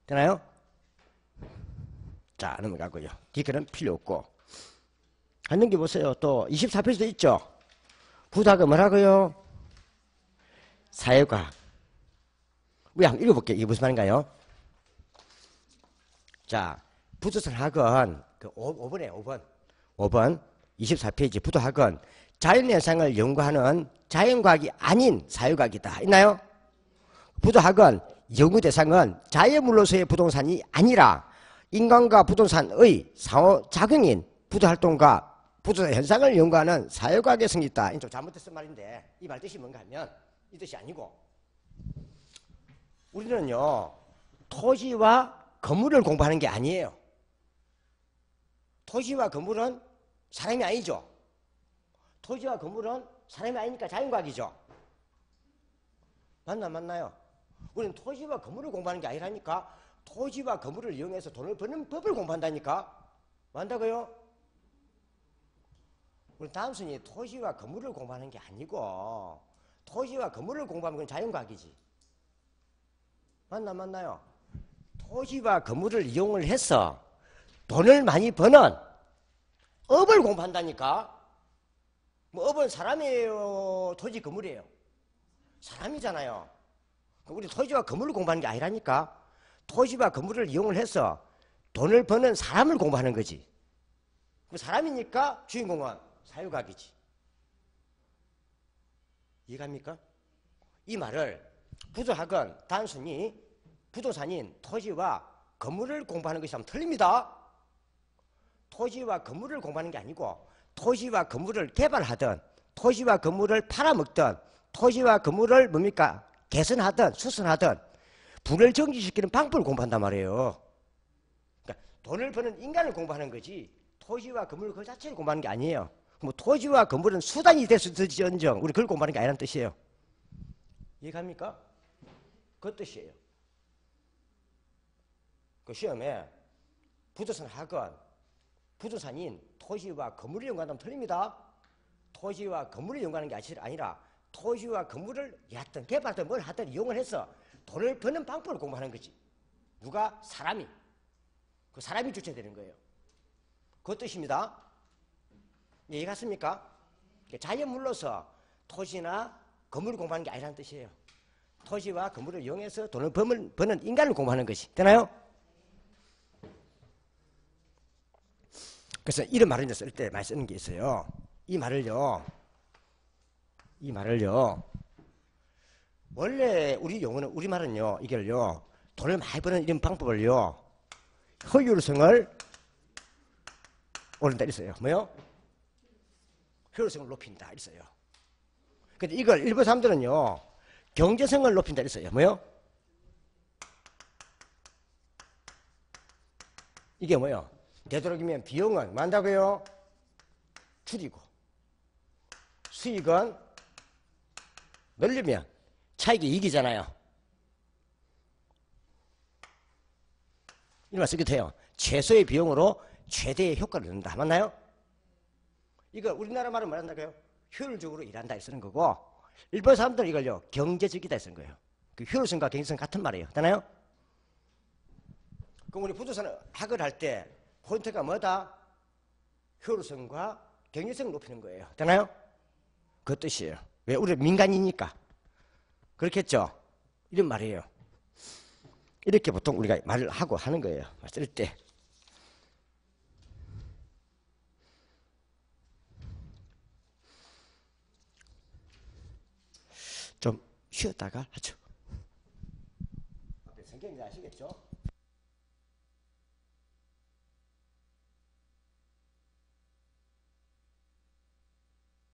되나요? 자 넘어가고요. 뒤글은 필요 없고 한 넘겨보세요. 또 24페이지도 있죠? 부사가 뭐라고요? 사회과학. 우리 한번 읽어볼게요. 이게 무슨 말인가요? 자, 부조선학은 그 5번 24페이지 부조학은 자연현상을 연구하는 자연과학이 아닌 사회과학이다. 있나요? 부조학은 연구 대상은 자연물로서의 부동산이 아니라 인간과 부동산의 상호작용인 부조활동과 부조현상을 연구하는 사회과학의 성질이다. 좀 잘못된 말인데 이 말 뜻이 뭔가 하면 이 뜻이 아니고 우리는요 토지와 건물을 공부하는 게 아니에요. 토지와 건물은 사람이 아니죠. 토지와 건물은 사람이 아니니까 자연과학이죠. 맞나요? 우리는 토지와 건물을 공부하는 게 아니라니까. 토지와 건물을 이용해서 돈을 버는 법을 공부한다니까. 맞다고요? 우리 다음 순위 토지와 건물을 공부하는 게 아니고 토지와 건물을 공부하면 그건 자연과학이지. 맞나요? 토지와 건물을 이용을 해서 돈을 많이 버는 업을 공부한다니까. 뭐 업은 사람이에요? 토지 건물이에요? 사람이잖아요. 우리 토지와 건물을 공부하는 게 아니라니까. 토지와 건물을 이용을 해서 돈을 버는 사람을 공부하는 거지. 그 사람이니까 주인공은 사회과학이지. 이해갑니까? 이 말을 부도학은 단순히 부동산인 토지와 건물을 공부하는 것이 틀립니다. 토지와 건물을 공부하는 게 아니고 토지와 건물을 개발하든 토지와 건물을 팔아먹든 토지와 건물을 뭡니까? 개선하든 수선하든 부를 정지시키는 방법을 공부한단 말이에요. 그러니까 돈을 버는 인간을 공부하는 거지 토지와 건물 그 자체를 공부하는 게 아니에요. 뭐 토지와 건물은 수단이 됐을지언정 우리 그걸 공부하는 게 아니라는 뜻이에요. 이해갑니까? 그 뜻이에요. 그 시험에 부동산 학은 부동산인 토지와 건물을 연구한다면 틀립니다. 토지와 건물을 연구하는 게 아니라 토지와 건물을 하든 개발하든 뭘 하든 이용을 해서 돈을 버는 방법을 공부하는 거지. 누가? 사람이. 그 사람이 주체되는 거예요. 그 뜻입니다. 이해갔습니까? 자연물로서 토지나 건물을 공부하는 게 아니라는 뜻이에요. 토지와 건물을 이용해서 돈을 버는 인간을 공부하는 것이. 되나요? 그래서 이런 말을 쓸 때 많이 쓰는 게 있어요. 이 말을요. 원래 우리 용어는 우리말은요. 이걸요. 돈을 많이 버는 이런 방법을요. 효율성을 오른다 이랬어요. 뭐요? 효율성을 높인다 이랬어요. 근데 이걸 일부 사람들은요. 경제성을 높인다 이랬어요. 뭐요? 이게 뭐요? 되도록이면 비용은 뭐 한다고요? 줄이고 수익은 늘리면 차익이 이익이잖아요. 이런 말 쓰기도 해요. 최소의 비용으로 최대의 효과를 얻는다. 맞나요? 이거 우리나라 말은 뭐 한다고요? 효율적으로 일한다 쓰는 거고 일본 사람들은 이걸요 경제적이다 쓰는 거예요. 그 효율성과 경제성 같은 말이에요. 되나요? 그럼 우리 부동산 학을 할 때 포인트가 뭐다? 효율성과 경제성을 높이는 거예요. 되나요? 그 뜻이에요. 왜? 우리 민간이니까. 그렇겠죠? 이런 말이에요. 이렇게 보통 우리가 말을 하고 하는 거예요. 쓸 때. 좀 쉬었다가 하죠. 성경이 아시겠죠?